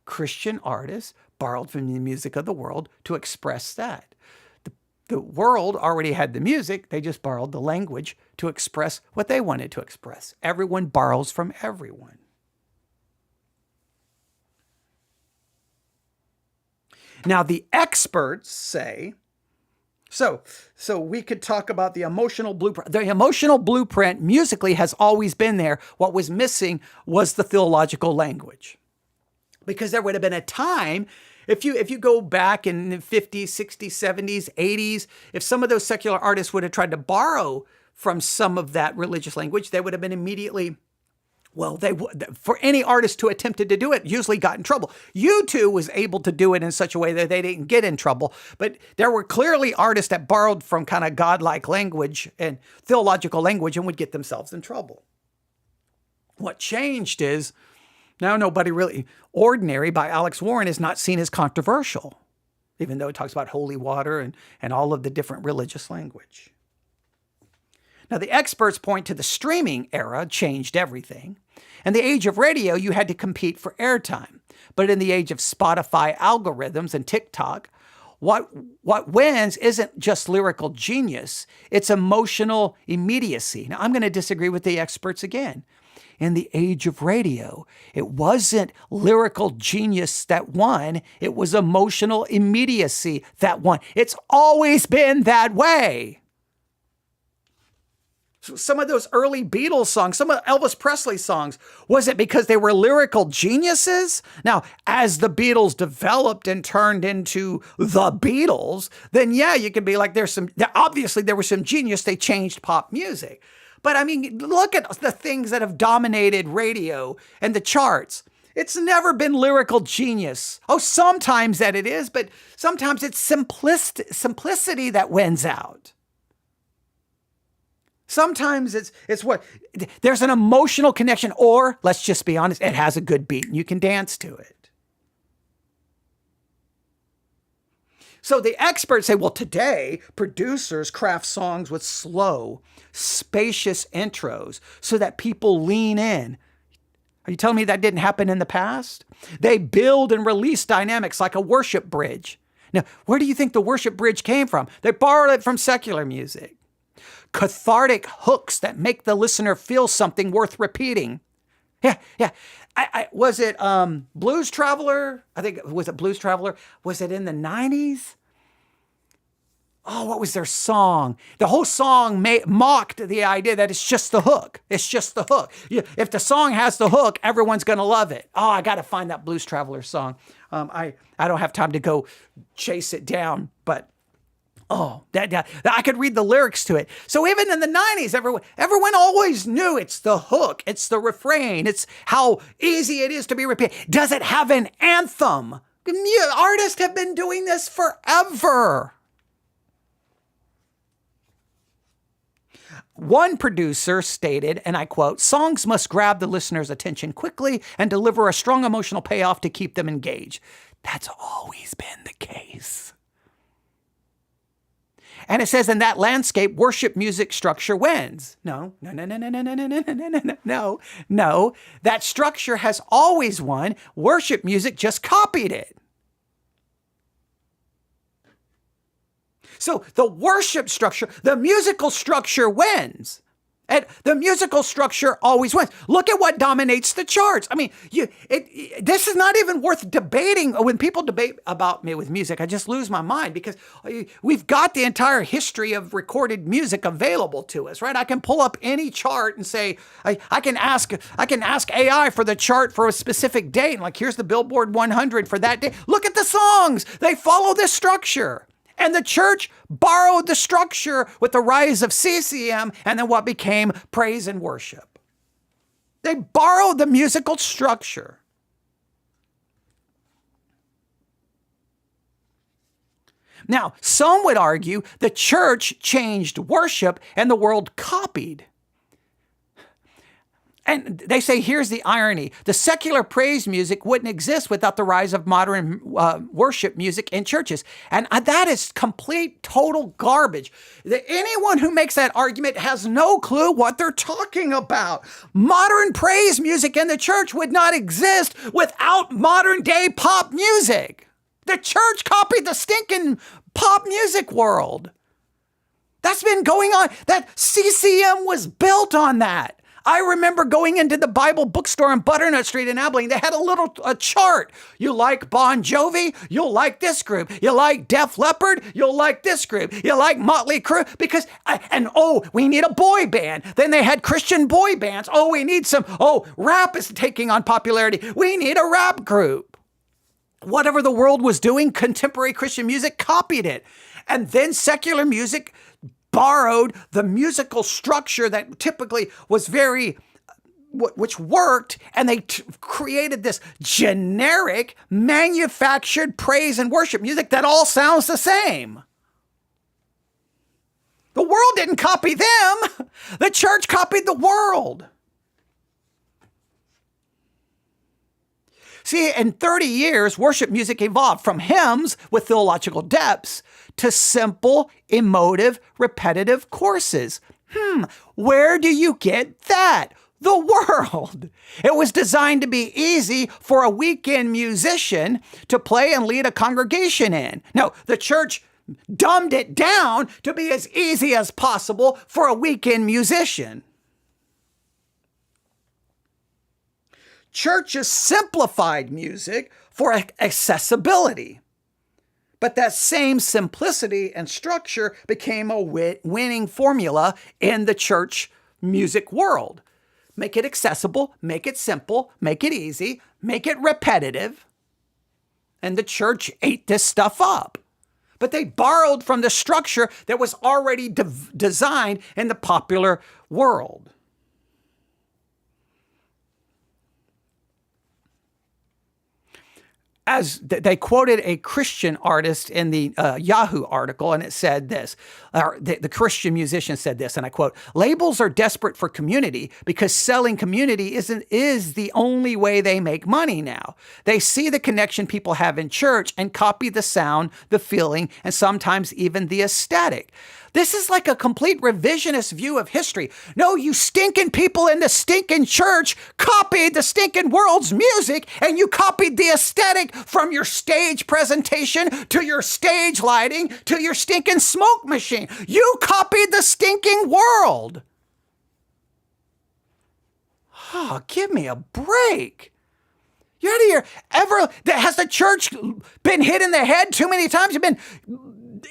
Christian artists borrowed from the music of the world to express that. The world already had the music. They just borrowed the language to express what they wanted to express. Everyone borrows from everyone. Now, the experts say, so we could talk about the emotional blueprint. The emotional blueprint musically has always been there. What was missing was the theological language. Because there would have been a time, if you go back in the 50s, 60s, 70s, 80s, if some of those secular artists would have tried to borrow from some of that religious language, they would have been immediately, for any artist who attempted to do it, usually got in trouble. U2 was able to do it in such a way that they didn't get in trouble. But there were clearly artists that borrowed from kind of godlike language and theological language and would get themselves in trouble. What changed is now nobody really, Ordinary by Alex Warren is not seen as controversial, even though it talks about holy water and all of the different religious language. Now, the experts point to the streaming era changed everything. In the age of radio, you had to compete for airtime. But in the age of Spotify algorithms and TikTok, what wins isn't just lyrical genius, it's emotional immediacy. Now, I'm going to disagree with the experts again. In the age of radio, it wasn't lyrical genius that won, it was emotional immediacy that won. It's always been that way. Some of those early Beatles songs, some of Elvis Presley songs, was it because they were lyrical geniuses? Now, as the Beatles developed and turned into the Beatles, then yeah, you could be like, obviously there was some genius, they changed pop music. But I mean, look at the things that have dominated radio and the charts. It's never been lyrical genius. Oh, sometimes that it is, but sometimes it's simplicity that wins out. Sometimes it's what there's an emotional connection, or let's just be honest, it has a good beat and you can dance to it. So the experts say, well, today producers craft songs with slow, spacious intros so that people lean in. Are you telling me that didn't happen in the past? They build and release dynamics like a worship bridge. Now, where do you think the worship bridge came from? They borrowed it from secular music. Cathartic hooks that make the listener feel something worth repeating. Yeah. Was it Blues Traveler? I think, was it Blues Traveler? Was it in the 90s? Oh, what was their song? The whole song mocked the idea that it's just the hook. It's just the hook. If the song has the hook, everyone's going to love it. Oh, I got to find that Blues Traveler song. I don't have time to go chase it down, but that I could read the lyrics to it. So even in the 90s, everyone always knew it's the hook, it's the refrain, it's how easy it is to be repeated. Does it have an anthem? Artists have been doing this forever. One producer stated, and I quote, "Songs must grab the listener's attention quickly and deliver a strong emotional payoff to keep them engaged." That's always been the case. And it says in that landscape, worship music structure wins. No. That structure has always won. Worship music just copied it. So the worship structure, the musical structure wins. And the musical structure always wins. Look at what dominates the charts. I mean, this is not even worth debating. When people debate about me with music, I just lose my mind because we've got the entire history of recorded music available to us, right? I can pull up any chart and say, I can ask AI for the chart for a specific date. Like, here's the Billboard 100 for that day. Look at the songs. They follow this structure. And the church borrowed the structure with the rise of CCM and then what became praise and worship. They borrowed the musical structure. Now, some would argue the church changed worship and the world copied. And they say, here's the irony. The secular praise music wouldn't exist without the rise of modern worship music in churches. And that is complete, total garbage. Anyone who makes that argument has no clue what they're talking about. Modern praise music in the church would not exist without modern day pop music. The church copied the stinking pop music world. That's been going on. That CCM was built on that. I remember going into the Bible bookstore on Butternut Street in Abilene. They had a chart. You like Bon Jovi? You'll like this group. You like Def Leppard? You'll like this group. You like Motley Crue? Because, we need a boy band. Then they had Christian boy bands. Rap is taking on popularity. We need a rap group. Whatever the world was doing, contemporary Christian music copied it. And then secular music borrowed the musical structure that typically was which worked, and they created this generic, manufactured praise and worship music that all sounds the same. The world didn't copy them. The church copied the world. See, in 30 years, worship music evolved from hymns with theological depths to simple, emotive, repetitive courses. Where do you get that? The world. It was designed to be easy for a weekend musician to play and lead a congregation in. No, the church dumbed it down to be as easy as possible for a weekend musician. Churches simplified music for accessibility. But that same simplicity and structure became a winning formula in the church music world. Make it accessible, make it simple, make it easy, make it repetitive. And the church ate this stuff up. But they borrowed from the structure that was already designed in the popular world. as they quoted a Christian artist in the Yahoo article, and it said this, or the Christian musician said this, and I quote, "Labels are desperate for community because selling community is the only way they make money now. They see the connection people have in church and copy the sound, the feeling, and sometimes even the aesthetic." This is like a complete revisionist view of history. No, you stinking people in the stinking church copied the stinking world's music, and you copied the aesthetic from your stage presentation to your stage lighting to your stinking smoke machine. You copied the stinking world. Oh, give me a break. You're out of here. Has the church been hit in the head too many times? You've been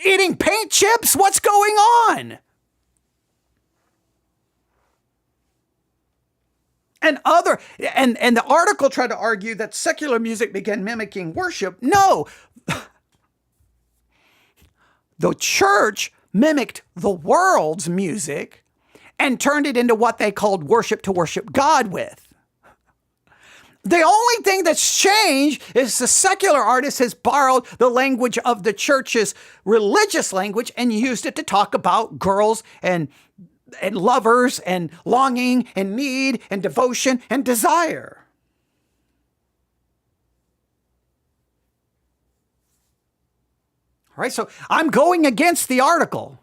eating paint chips? What's going on? And the article tried to argue that secular music began mimicking worship. No. The church mimicked the world's music and turned it into what they called worship to worship God with. The only thing that's changed is the secular artist has borrowed the language of the church's religious language and used it to talk about girls and lovers and longing and need and devotion and desire. All right, so I'm going against the article.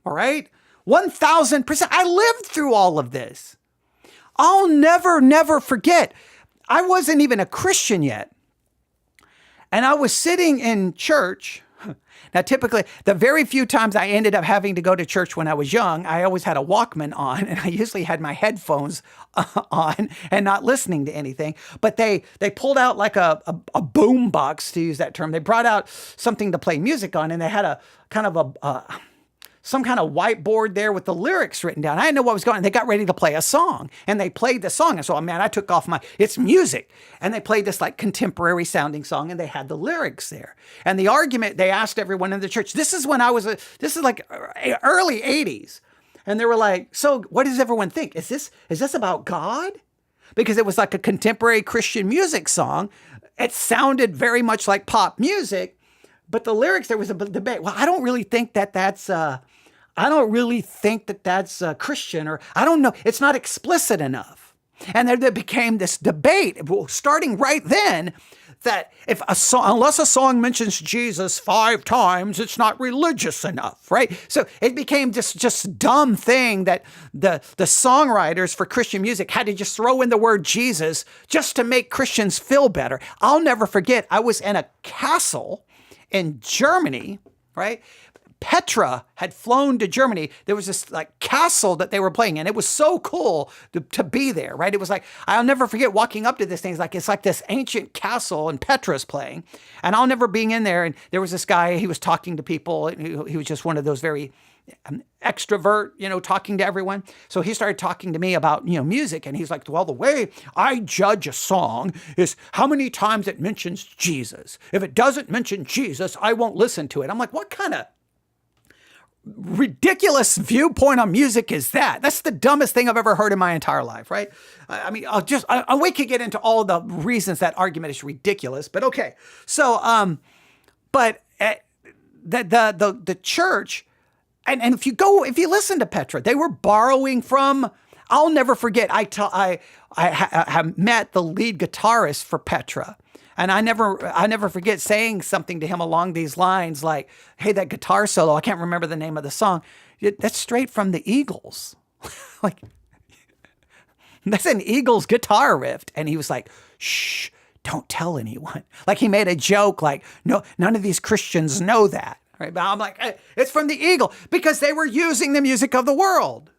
All right, 1,000%. I lived through all of this. I'll never forget. I wasn't even a Christian yet. And I was sitting in church. Now, typically, the very few times I ended up having to go to church when I was young, I always had a Walkman on, and I usually had my headphones on and not listening to anything. But they pulled out like a boom box, to use that term. They brought out something to play music on, and they had a kind of some kind of whiteboard there with the lyrics written down. I didn't know what was going on. They got ready to play a song, and they played the song. And so, man, I took off it's music. And they played this like contemporary sounding song, and they had the lyrics there. And the argument, they asked everyone in the church, this is like early 80s. And they were like, so what does everyone think? Is this about God? Because it was like a contemporary Christian music song. It sounded very much like pop music. But the lyrics, there was a debate. Well, I don't really think that that's Christian, or I don't know. It's not explicit enough. And there became this debate, starting right then, that unless a song mentions Jesus 5 times, it's not religious enough, right? So it became just dumb thing that the songwriters for Christian music had to just throw in the word Jesus just to make Christians feel better. I'll never forget, I was in a castle in Germany, right? Petra had flown to Germany. There was this like castle that they were playing, and it was so cool to be there, right? It was like, I'll never forget walking up to this thing. It's like this ancient castle, and Petra's playing, and I'll never being in there. And there was this guy, he was talking to people. He was just one of those very extrovert, talking to everyone. So he started talking to me about, music. And he's like, well, the way I judge a song is how many times it mentions Jesus. If it doesn't mention Jesus, I won't listen to it. I'm like, what kind of ridiculous viewpoint on music is that? That's the dumbest thing I've ever heard in my entire life, right? I mean, we could get into all the reasons that argument is ridiculous, but okay. So, but the church, and if you listen to Petra, they were borrowing from, I'll never forget, I have met the lead guitarist for Petra. And I never forget saying something to him along these lines like, hey, that guitar solo, I can't remember the name of the song. That's straight from the Eagles. Like, that's an Eagles guitar riff. And he was like, shh, don't tell anyone. Like, he made a joke like, no, none of these Christians know that. Right? But I'm like, hey, it's from the Eagle, because they were using the music of the world.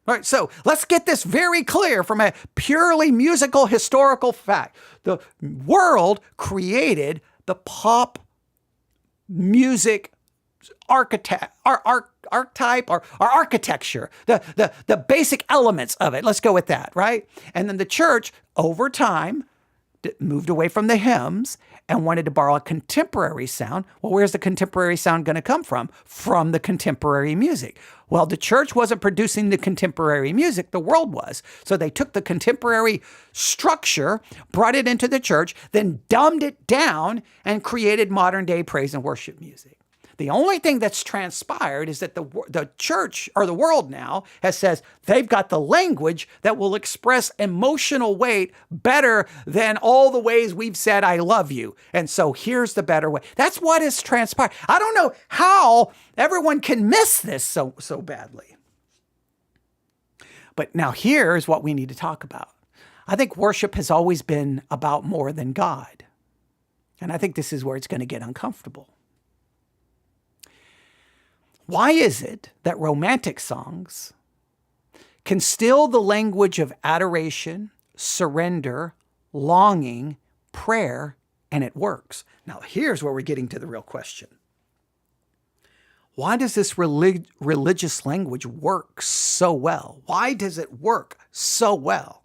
All right, so let's get this very clear from a purely musical historical fact. The world created the pop music archetype or architecture, the basic elements of it. Let's go with that, right? And then the church, over time, moved away from the hymns and wanted to borrow a contemporary sound. Well, where's the contemporary sound going to come from? From the contemporary music. Well, the church wasn't producing the contemporary music, the world was. So they took the contemporary structure, brought it into the church, then dumbed it down and created modern day praise and worship music. The only thing that's transpired is that the church or the world now has says they've got the language that will express emotional weight better than all the ways we've said, I love you. And so here's the better way. That's what has transpired. I don't know how everyone can miss this so badly. But now here's what we need to talk about. I think worship has always been about more than God. And I think this is where it's going to get uncomfortable. Why is it that romantic songs can still the language of adoration, surrender, longing, prayer, and it works? Now, here's where we're getting to the real question. Why does this religious language work so well? Why does it work so well?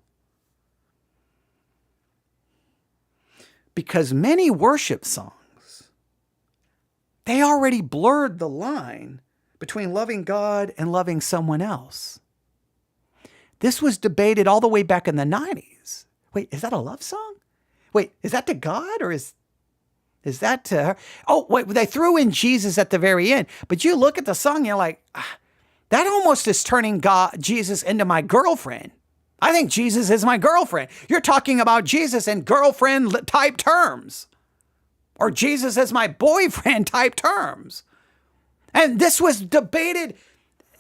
Because many worship songs, they already blurred the line between loving God and loving someone else. This was debated all the way back in the 90s. Wait, is that a love song? Wait, is that to God or is that to her? Oh, wait, they threw in Jesus at the very end. But you look at the song, you're like, that almost is turning Jesus into my girlfriend. I think Jesus is my girlfriend. You're talking about Jesus in girlfriend type terms. Or Jesus as my boyfriend type terms. And this was debated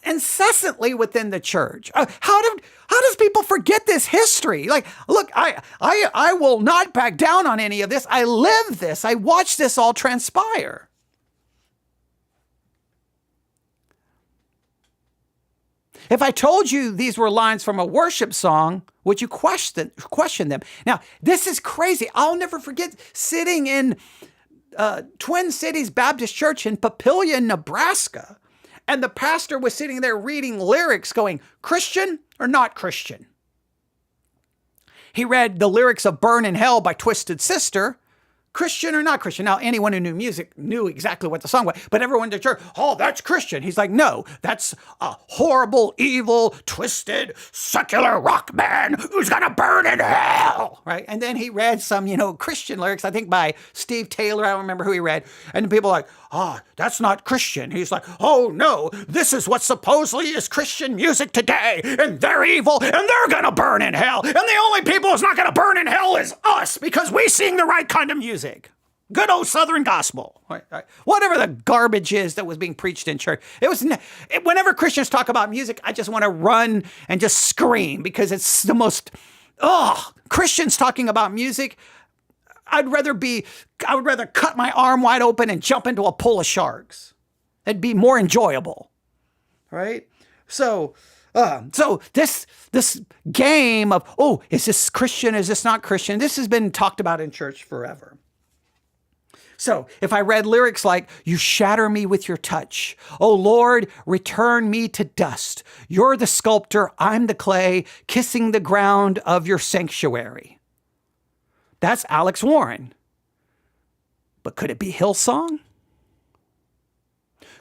incessantly within the church. How does people forget this history? Like, look, I will not back down on any of this. I live this. I watch this all transpire. If I told you these were lines from a worship song, would you question them? Now, this is crazy. I'll never forget sitting in Twin Cities Baptist Church in Papillion, Nebraska. And the pastor was sitting there reading lyrics going, Christian or not Christian? He read the lyrics of Burn in Hell by Twisted Sister, Christian or not Christian? Now, anyone who knew music knew exactly what the song was, but everyone in the church, oh, that's Christian. He's like, no, that's a horrible, evil, twisted, secular rock band who's going to burn in hell, right? And then he read some, Christian lyrics, I think by Steve Taylor. I don't remember who he read. And people are like, that's not Christian. He's like, oh, no, this is what supposedly is Christian music today, and they're evil, and they're going to burn in hell. And the only people who's not going to burn in hell is us, because we sing the right kind of music. Good old Southern gospel. Right. Whatever the garbage is that was being preached in church. Whenever Christians talk about music, I just want to run and just scream because it's the most, Christians talking about music. I would rather cut my arm wide open and jump into a pool of sharks. It'd be more enjoyable. Right? So this game of, is this Christian? Is this not Christian? This has been talked about in church forever. So if I read lyrics like, you shatter me with your touch. Oh Lord, return me to dust. You're the sculptor, I'm the clay, kissing the ground of your sanctuary. That's Alex Warren. But could it be Hillsong?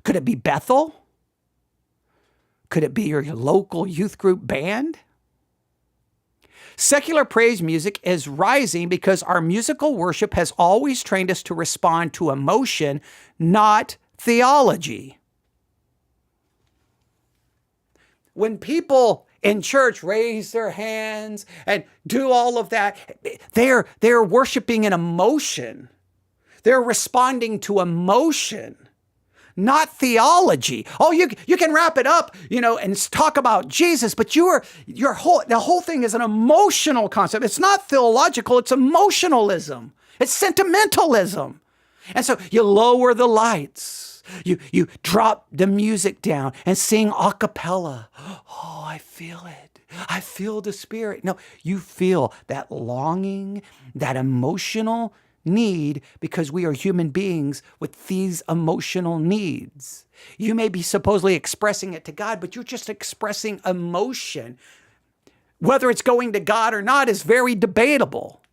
Could it be Bethel? Could it be your local youth group band? Secular praise music is rising because our musical worship has always trained us to respond to emotion, not theology. When people in church raise their hands and do all of that, they're worshiping an emotion. They're responding to emotion, not theology. Oh, you can wrap it up, and talk about Jesus, but the whole thing is an emotional concept. It's not theological, it's emotionalism. It's sentimentalism. And so you lower the lights. You drop the music down and sing a cappella. Oh, I feel it. I feel the Spirit. No, you feel that longing, that emotional need, because we are human beings with these emotional needs. You may be supposedly expressing it to God, but you're just expressing emotion. Whether it's going to God or not is very debatable.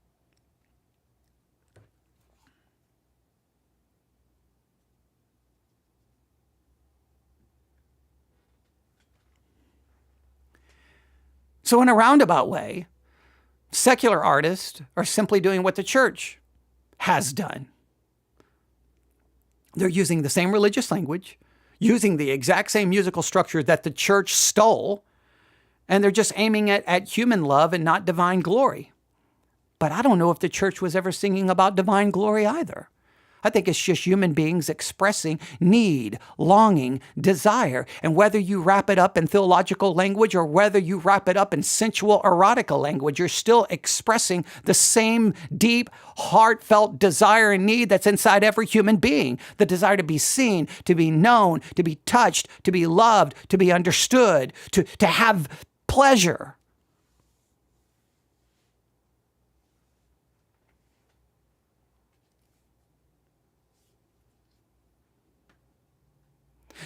So in a roundabout way, secular artists are simply doing what the church has done. They're using the same religious language, using the exact same musical structure that the church stole, and they're just aiming at human love and not divine glory. But I don't know if the church was ever singing about divine glory either. I think it's just human beings expressing need, longing, desire. And whether you wrap it up in theological language or whether you wrap it up in sensual erotica language, you're still expressing the same deep, heartfelt desire and need that's inside every human being. The desire to be seen, to be known, to be touched, to be loved, to be understood, to have pleasure.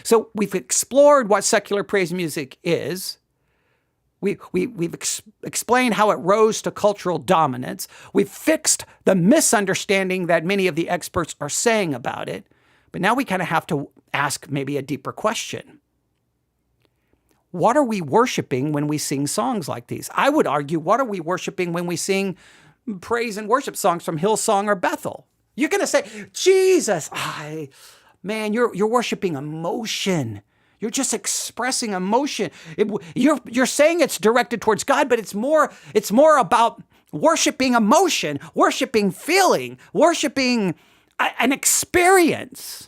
So we've explored what secular praise music is. We've explained how it rose to cultural dominance. We've fixed the misunderstanding that many of the experts are saying about it. But now we kind of have to ask maybe a deeper question. What are we worshiping when we sing songs like these? I would argue, what are we worshiping when we sing praise and worship songs from Hillsong or Bethel? You're going to say, Jesus, man, you're worshiping emotion. You're just expressing emotion. You're saying it's directed towards God, but it's more about worshiping emotion, worshiping feeling, worshiping an experience.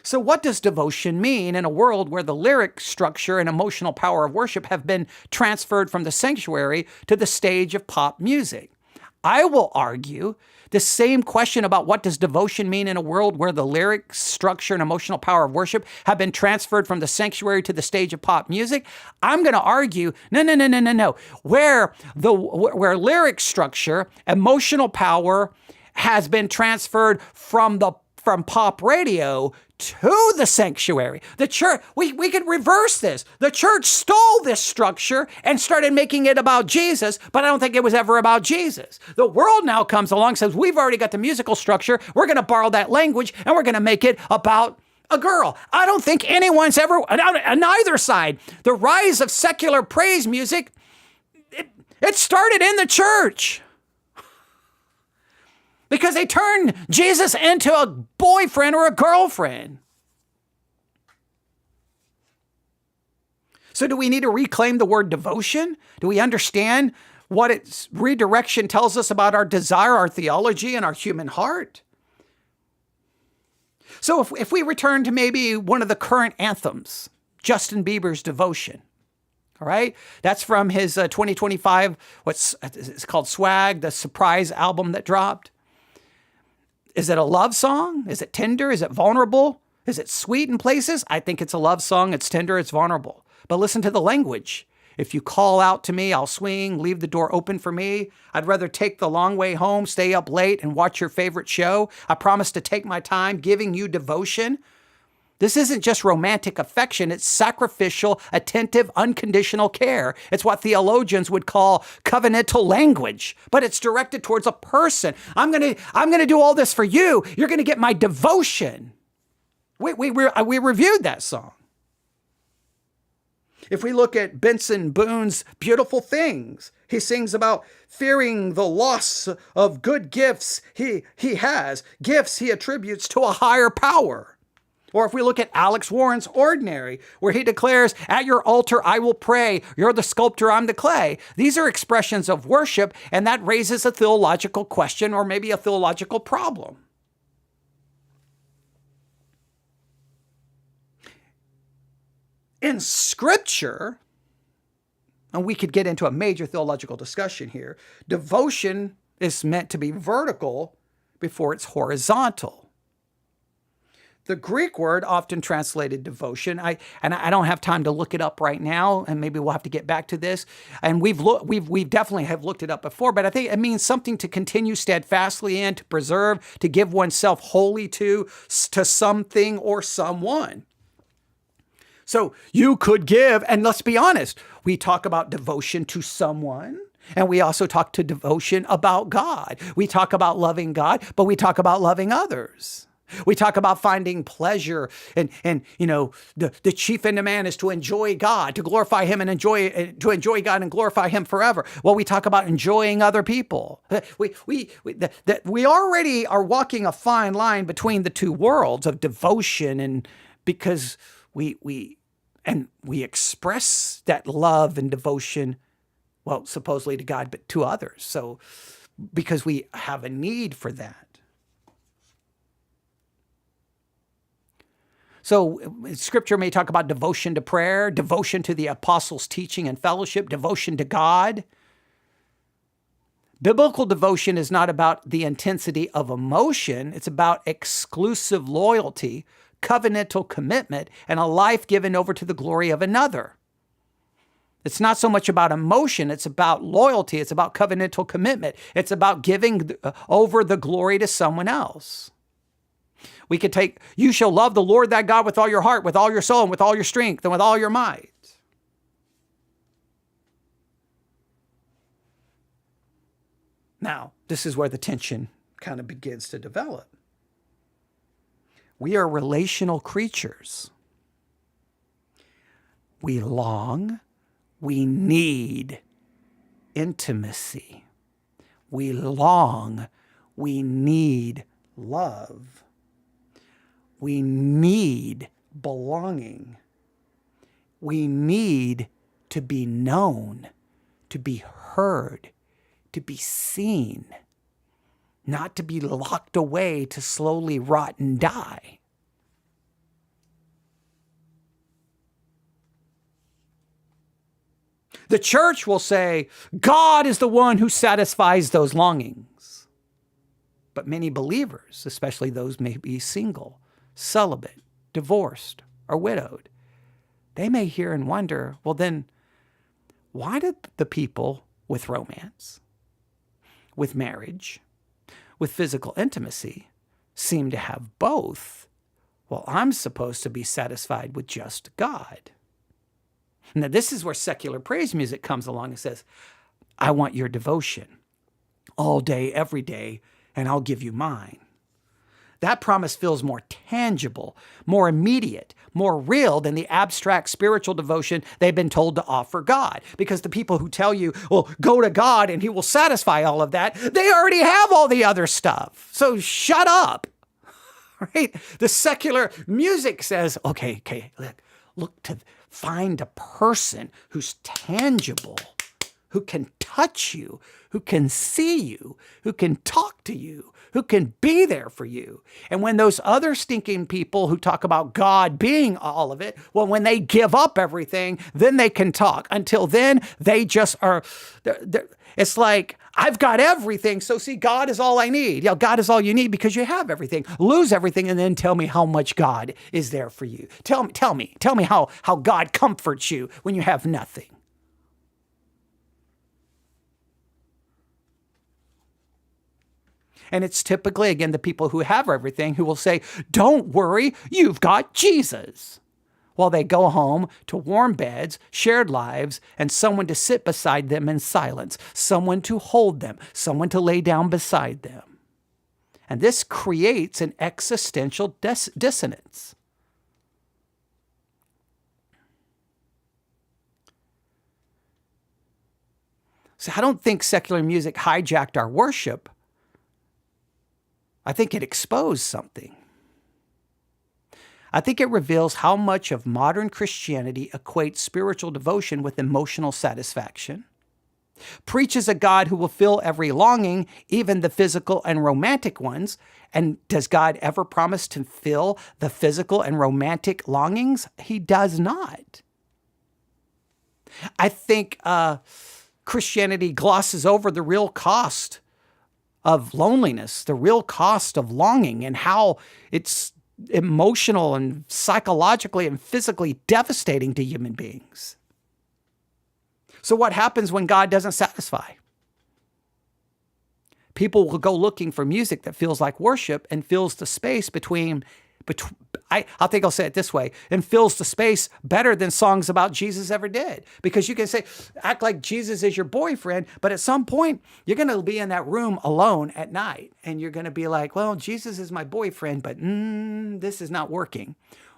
So what does devotion mean in a world where the lyric structure and emotional power of worship have been transferred from the sanctuary to the stage of pop music? I will argue the same question about what does devotion mean in a world where the lyric structure and emotional power of worship have been transferred from the sanctuary to the stage of pop music. I'm going to argue, no. Where lyric structure, emotional power has been transferred from pop radio to the sanctuary. The church, we could reverse this. The church stole this structure and started making it about Jesus, but I don't think it was ever about Jesus. The world now comes along and says, we've already got the musical structure. We're going to borrow that language and we're going to make it about a girl. I don't think anyone's ever, on either side, the rise of secular praise music, it started in the church. Because they turned Jesus into a boyfriend or a girlfriend. So do we need to reclaim the word devotion? Do we understand what its redirection tells us about our desire, our theology, and our human heart? So if we return to maybe one of the current anthems, Justin Bieber's Devotion, all right? That's from his 2025, it's called Swag, the surprise album that dropped. Is it a love song? Is it tender? Is it vulnerable? Is it sweet in places? I think it's a love song. It's tender. It's vulnerable. But listen to the language. If you call out to me, I'll swing, leave the door open for me. I'd rather take the long way home, stay up late, and watch your favorite show. I promise to take my time giving you devotion. This isn't just romantic affection. It's sacrificial, attentive, unconditional care. It's what theologians would call covenantal language, but it's directed towards a person. I'm going to do all this for you. You're going to get my devotion. We reviewed that song. If we look at Benson Boone's Beautiful Things, he sings about fearing the loss of good gifts he has, gifts he attributes to a higher power. Or if we look at Alex Warren's Ordinary, where he declares, at your altar I will pray, you're the sculptor, I'm the clay. These are expressions of worship, and that raises a theological question or maybe a theological problem. In Scripture, and we could get into a major theological discussion here, devotion is meant to be vertical before it's horizontal. The Greek word often translated devotion, I don't have time to look it up right now, and maybe we'll have to get back to this. And we've definitely have looked it up before, but I think it means something to continue steadfastly in, to preserve, to give oneself wholly to something or someone. So you could give, and let's be honest, we talk about devotion to someone, and we also talk to devotion about God. We talk about loving God, but we talk about loving others. We talk about finding pleasure and the chief end of man is to enjoy God, to glorify him and to enjoy God and glorify him forever. Well, we talk about enjoying other people. We already are walking a fine line between the two worlds of devotion, and because we express that love and devotion, well, supposedly to God, but to others. So because we have a need for that. So scripture may talk about devotion to prayer, devotion to the apostles' teaching and fellowship, devotion to God. Biblical devotion is not about the intensity of emotion. It's about exclusive loyalty, covenantal commitment, and a life given over to the glory of another. It's not so much about emotion. It's about loyalty. It's about covenantal commitment. It's about giving over the glory to someone else. We could take, you shall love the Lord thy God with all your heart, with all your soul, and with all your strength, and with all your might. Now, this is where the tension kind of begins to develop. We are relational creatures. We long, we need intimacy. We long, we need love. We need belonging. We need to be known, to be heard, to be seen, not to be locked away to slowly rot and die. The church will say, God is the one who satisfies those longings. But many believers, especially those may be single, celibate, divorced, or widowed, they may hear and wonder, well then, why did the people with romance, with marriage, with physical intimacy seem to have both? Well, I'm supposed to be satisfied with just God. Now, this is where secular praise music comes along and says, I want your devotion all day, every day, and I'll give you mine. That promise feels more tangible, more immediate, more real than the abstract spiritual devotion they've been told to offer God. Because the people who tell you, well, go to God and he will satisfy all of that, they already have all the other stuff. So shut up, right? The secular music says, okay, look to find a person who's tangible, who can touch you, who can see you, who can talk to you, who can be there for you. And when those other stinking people who talk about God being all of it, well, when they give up everything, then they can talk. Until then, they just are, it's like, I've got everything, so see, God is all I need. Yeah, God is all you need because you have everything. Lose everything and then tell me how much God is there for you. Tell me how God comforts you when you have nothing. And it's typically, again, the people who have everything who will say, don't worry, you've got Jesus. While they go home to warm beds, shared lives, and someone to sit beside them in silence, someone to hold them, someone to lay down beside them. And this creates an existential dissonance. So I don't think secular music hijacked our worship. I think it exposed something. I think it reveals how much of modern Christianity equates spiritual devotion with emotional satisfaction, preaches a God who will fill every longing, even the physical and romantic ones. And does God ever promise to fill the physical and romantic longings? He does not. I think Christianity glosses over the real cost of loneliness, the real cost of longing, and how it's emotional and psychologically and physically devastating to human beings. So what happens when God doesn't satisfy? People will go looking for music that feels like worship and fills the space between I think I'll say it this way, and fills the space better than songs about Jesus ever did. Because you can say, act like Jesus is your boyfriend, but at some point, you're going to be in that room alone at night, and you're going to be like, well, Jesus is my boyfriend, but this is not working.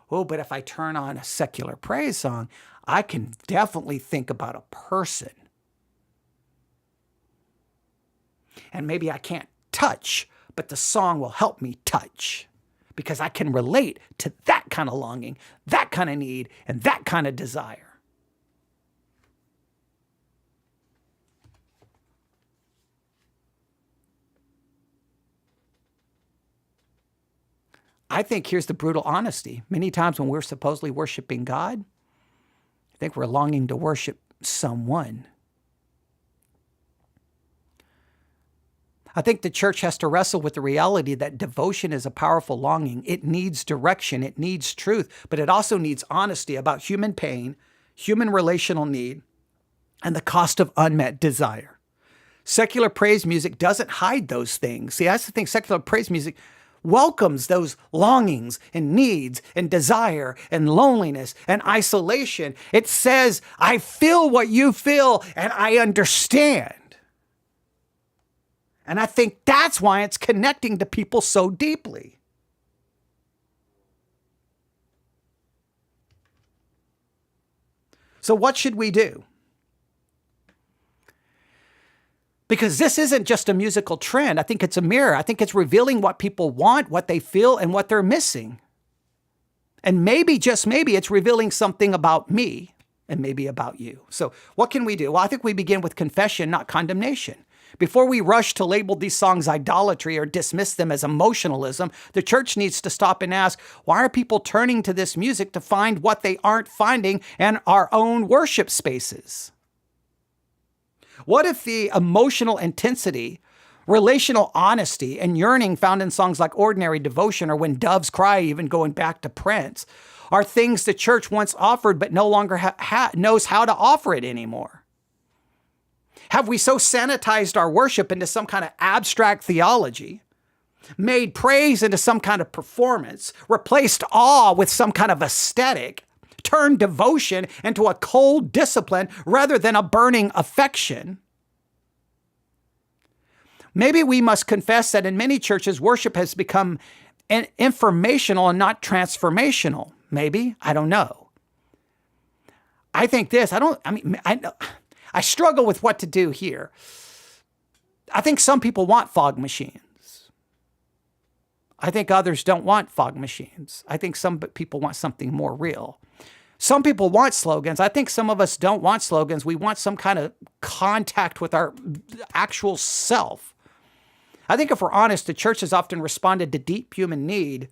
Oh, but if I turn on a secular praise song, I can definitely think about a person. And maybe I can't touch, but the song will help me touch. Because I can relate to that kind of longing, that kind of need, and that kind of desire. I think here's the brutal honesty. Many times when we're supposedly worshiping God, I think we're longing to worship someone. I think the church has to wrestle with the reality that devotion is a powerful longing. It needs direction, it needs truth, but it also needs honesty about human pain, human relational need, and the cost of unmet desire. Secular praise music doesn't hide those things. See, that's the thing. Secular praise music welcomes those longings and needs and desire and loneliness and isolation. It says, I feel what you feel and I understand. And I think that's why it's connecting to people so deeply. So what should we do? Because this isn't just a musical trend. I think it's a mirror. I think it's revealing what people want, what they feel, and what they're missing. And maybe, just maybe, it's revealing something about me and maybe about you. So what can we do? Well, I think we begin with confession, not condemnation. Before we rush to label these songs idolatry or dismiss them as emotionalism, the church needs to stop and ask, why are people turning to this music to find what they aren't finding in our own worship spaces? What if the emotional intensity, relational honesty, and yearning found in songs like Ordinary Devotion or When Doves Cry, even going back to Prince, are things the church once offered but no longer knows how to offer it anymore? Have we so sanitized our worship into some kind of abstract theology, made praise into some kind of performance, replaced awe with some kind of aesthetic, turned devotion into a cold discipline rather than a burning affection? Maybe we must confess that in many churches, worship has become informational and not transformational. Maybe, I don't know. I think this, I struggle with what to do here. I think some people want fog machines. I think others don't want fog machines. I think some people want something more real. Some people want slogans. I think some of us don't want slogans. We want some kind of contact with our actual self. I think if we're honest, the church has often responded to deep human need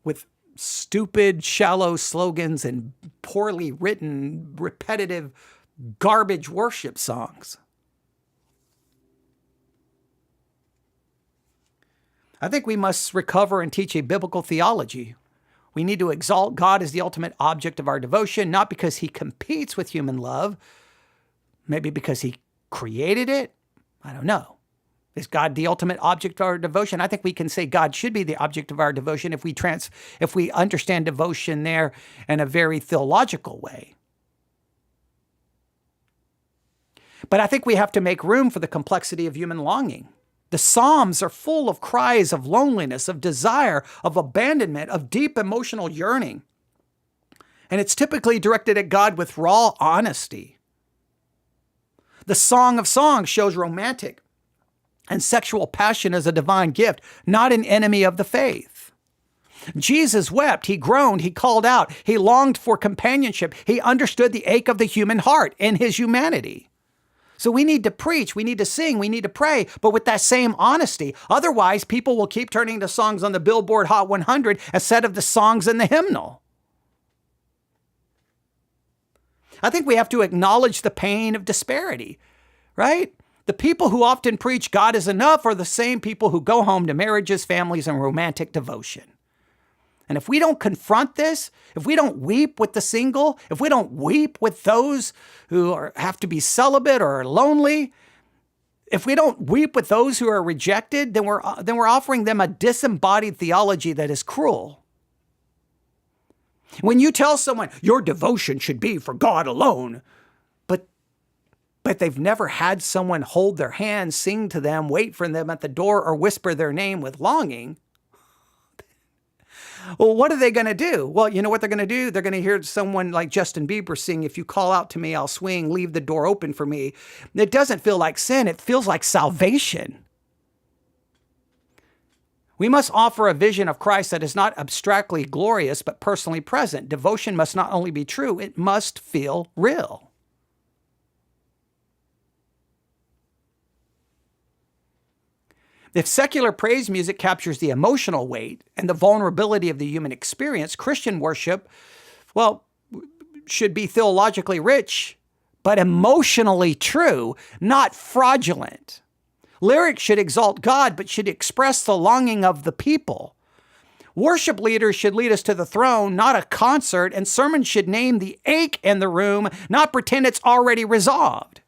with stupid, shallow slogans and poorly written, repetitive, garbage worship songs. I think we must recover and teach a biblical theology. We need to exalt God as the ultimate object of our devotion, not because he competes with human love, maybe because he created it. I don't know. Is God the ultimate object of our devotion? I think we can say God should be the object of our devotion if we understand devotion there in a very theological way. But I think we have to make room for the complexity of human longing. The Psalms are full of cries of loneliness, of desire, of abandonment, of deep emotional yearning. And it's typically directed at God with raw honesty. The Song of Songs shows romantic and sexual passion as a divine gift, not an enemy of the faith. Jesus wept, he groaned, he called out, he longed for companionship. He understood the ache of the human heart in his humanity. So we need to preach, we need to sing, we need to pray, but with that same honesty. Otherwise, people will keep turning to songs on the Billboard Hot 100 instead of the songs in the hymnal. I think we have to acknowledge the pain of disparity, right? The people who often preach God is enough are the same people who go home to marriages, families, and romantic devotion. And if we don't confront this, if we don't weep with the single, if we don't weep with those who have to be celibate or are lonely, If we don't weep with those who are rejected, then we're offering them a disembodied theology that is cruel. When you tell someone your devotion should be for God alone, but they've never had someone hold their hand, sing to them, wait for them at the door, or whisper their name with longing, well, what are they going to do? Well, you know what they're going to do? They're going to hear someone like Justin Bieber sing, "If you call out to me, I'll swing, leave the door open for me." It doesn't feel like sin. It feels like salvation. We must offer a vision of Christ that is not abstractly glorious, but personally present. Devotion must not only be true, it must feel real. If secular praise music captures the emotional weight and the vulnerability of the human experience, Christian worship, well, should be theologically rich, but emotionally true, not fraudulent. Lyrics should exalt God, but should express the longing of the people. Worship leaders should lead us to the throne, not a concert, and sermons should name the ache in the room, not pretend it's already resolved.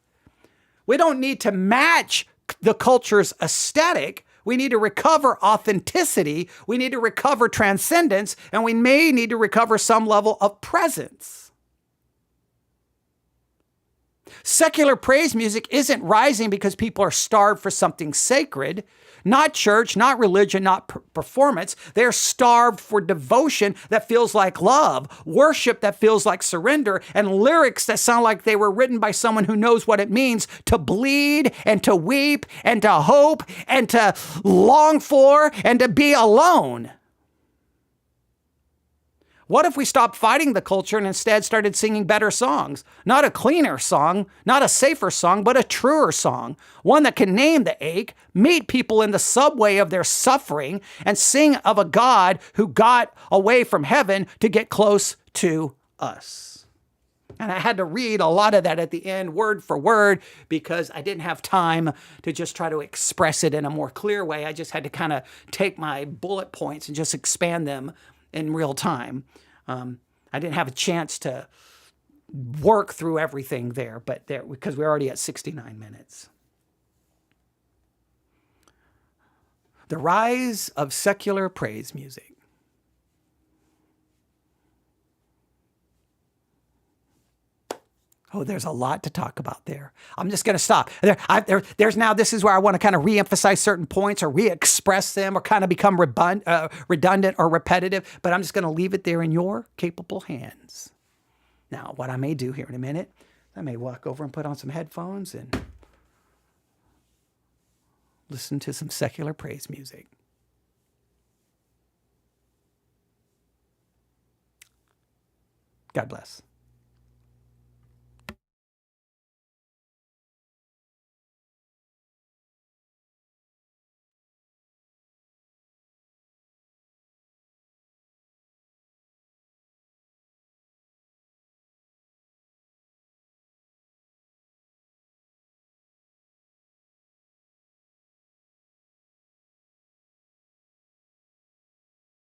We don't need to match the culture's aesthetic. We need to recover authenticity. We need to recover transcendence, and we may need to recover some level of presence. Secular praise music isn't rising because people are starved for something sacred. Not church, not religion, not performance. They're starved for devotion that feels like love, worship that feels like surrender, and lyrics that sound like they were written by someone who knows what it means to bleed and to weep and to hope and to long for and to be alone. What if we stopped fighting the culture and instead started singing better songs? Not a cleaner song, not a safer song, but a truer song. One that can name the ache, meet people in the subway of their suffering, and sing of a God who got away from heaven to get close to us. And I had to read a lot of that at the end, word for word, because I didn't have time to just try to express it in a more clear way. I just had to kind of take my bullet points and just expand them in real time. I didn't have a chance to work through everything there, because we're already at 69 minutes. The rise of secular praise music. Oh, there's a lot to talk about there. I'm just going to stop. This is where I want to kind of reemphasize certain points or re-express them or kind of become redundant or repetitive, but I'm just going to leave it there in your capable hands. Now, what I may do here in a minute, I may walk over and put on some headphones and listen to some secular praise music. God bless.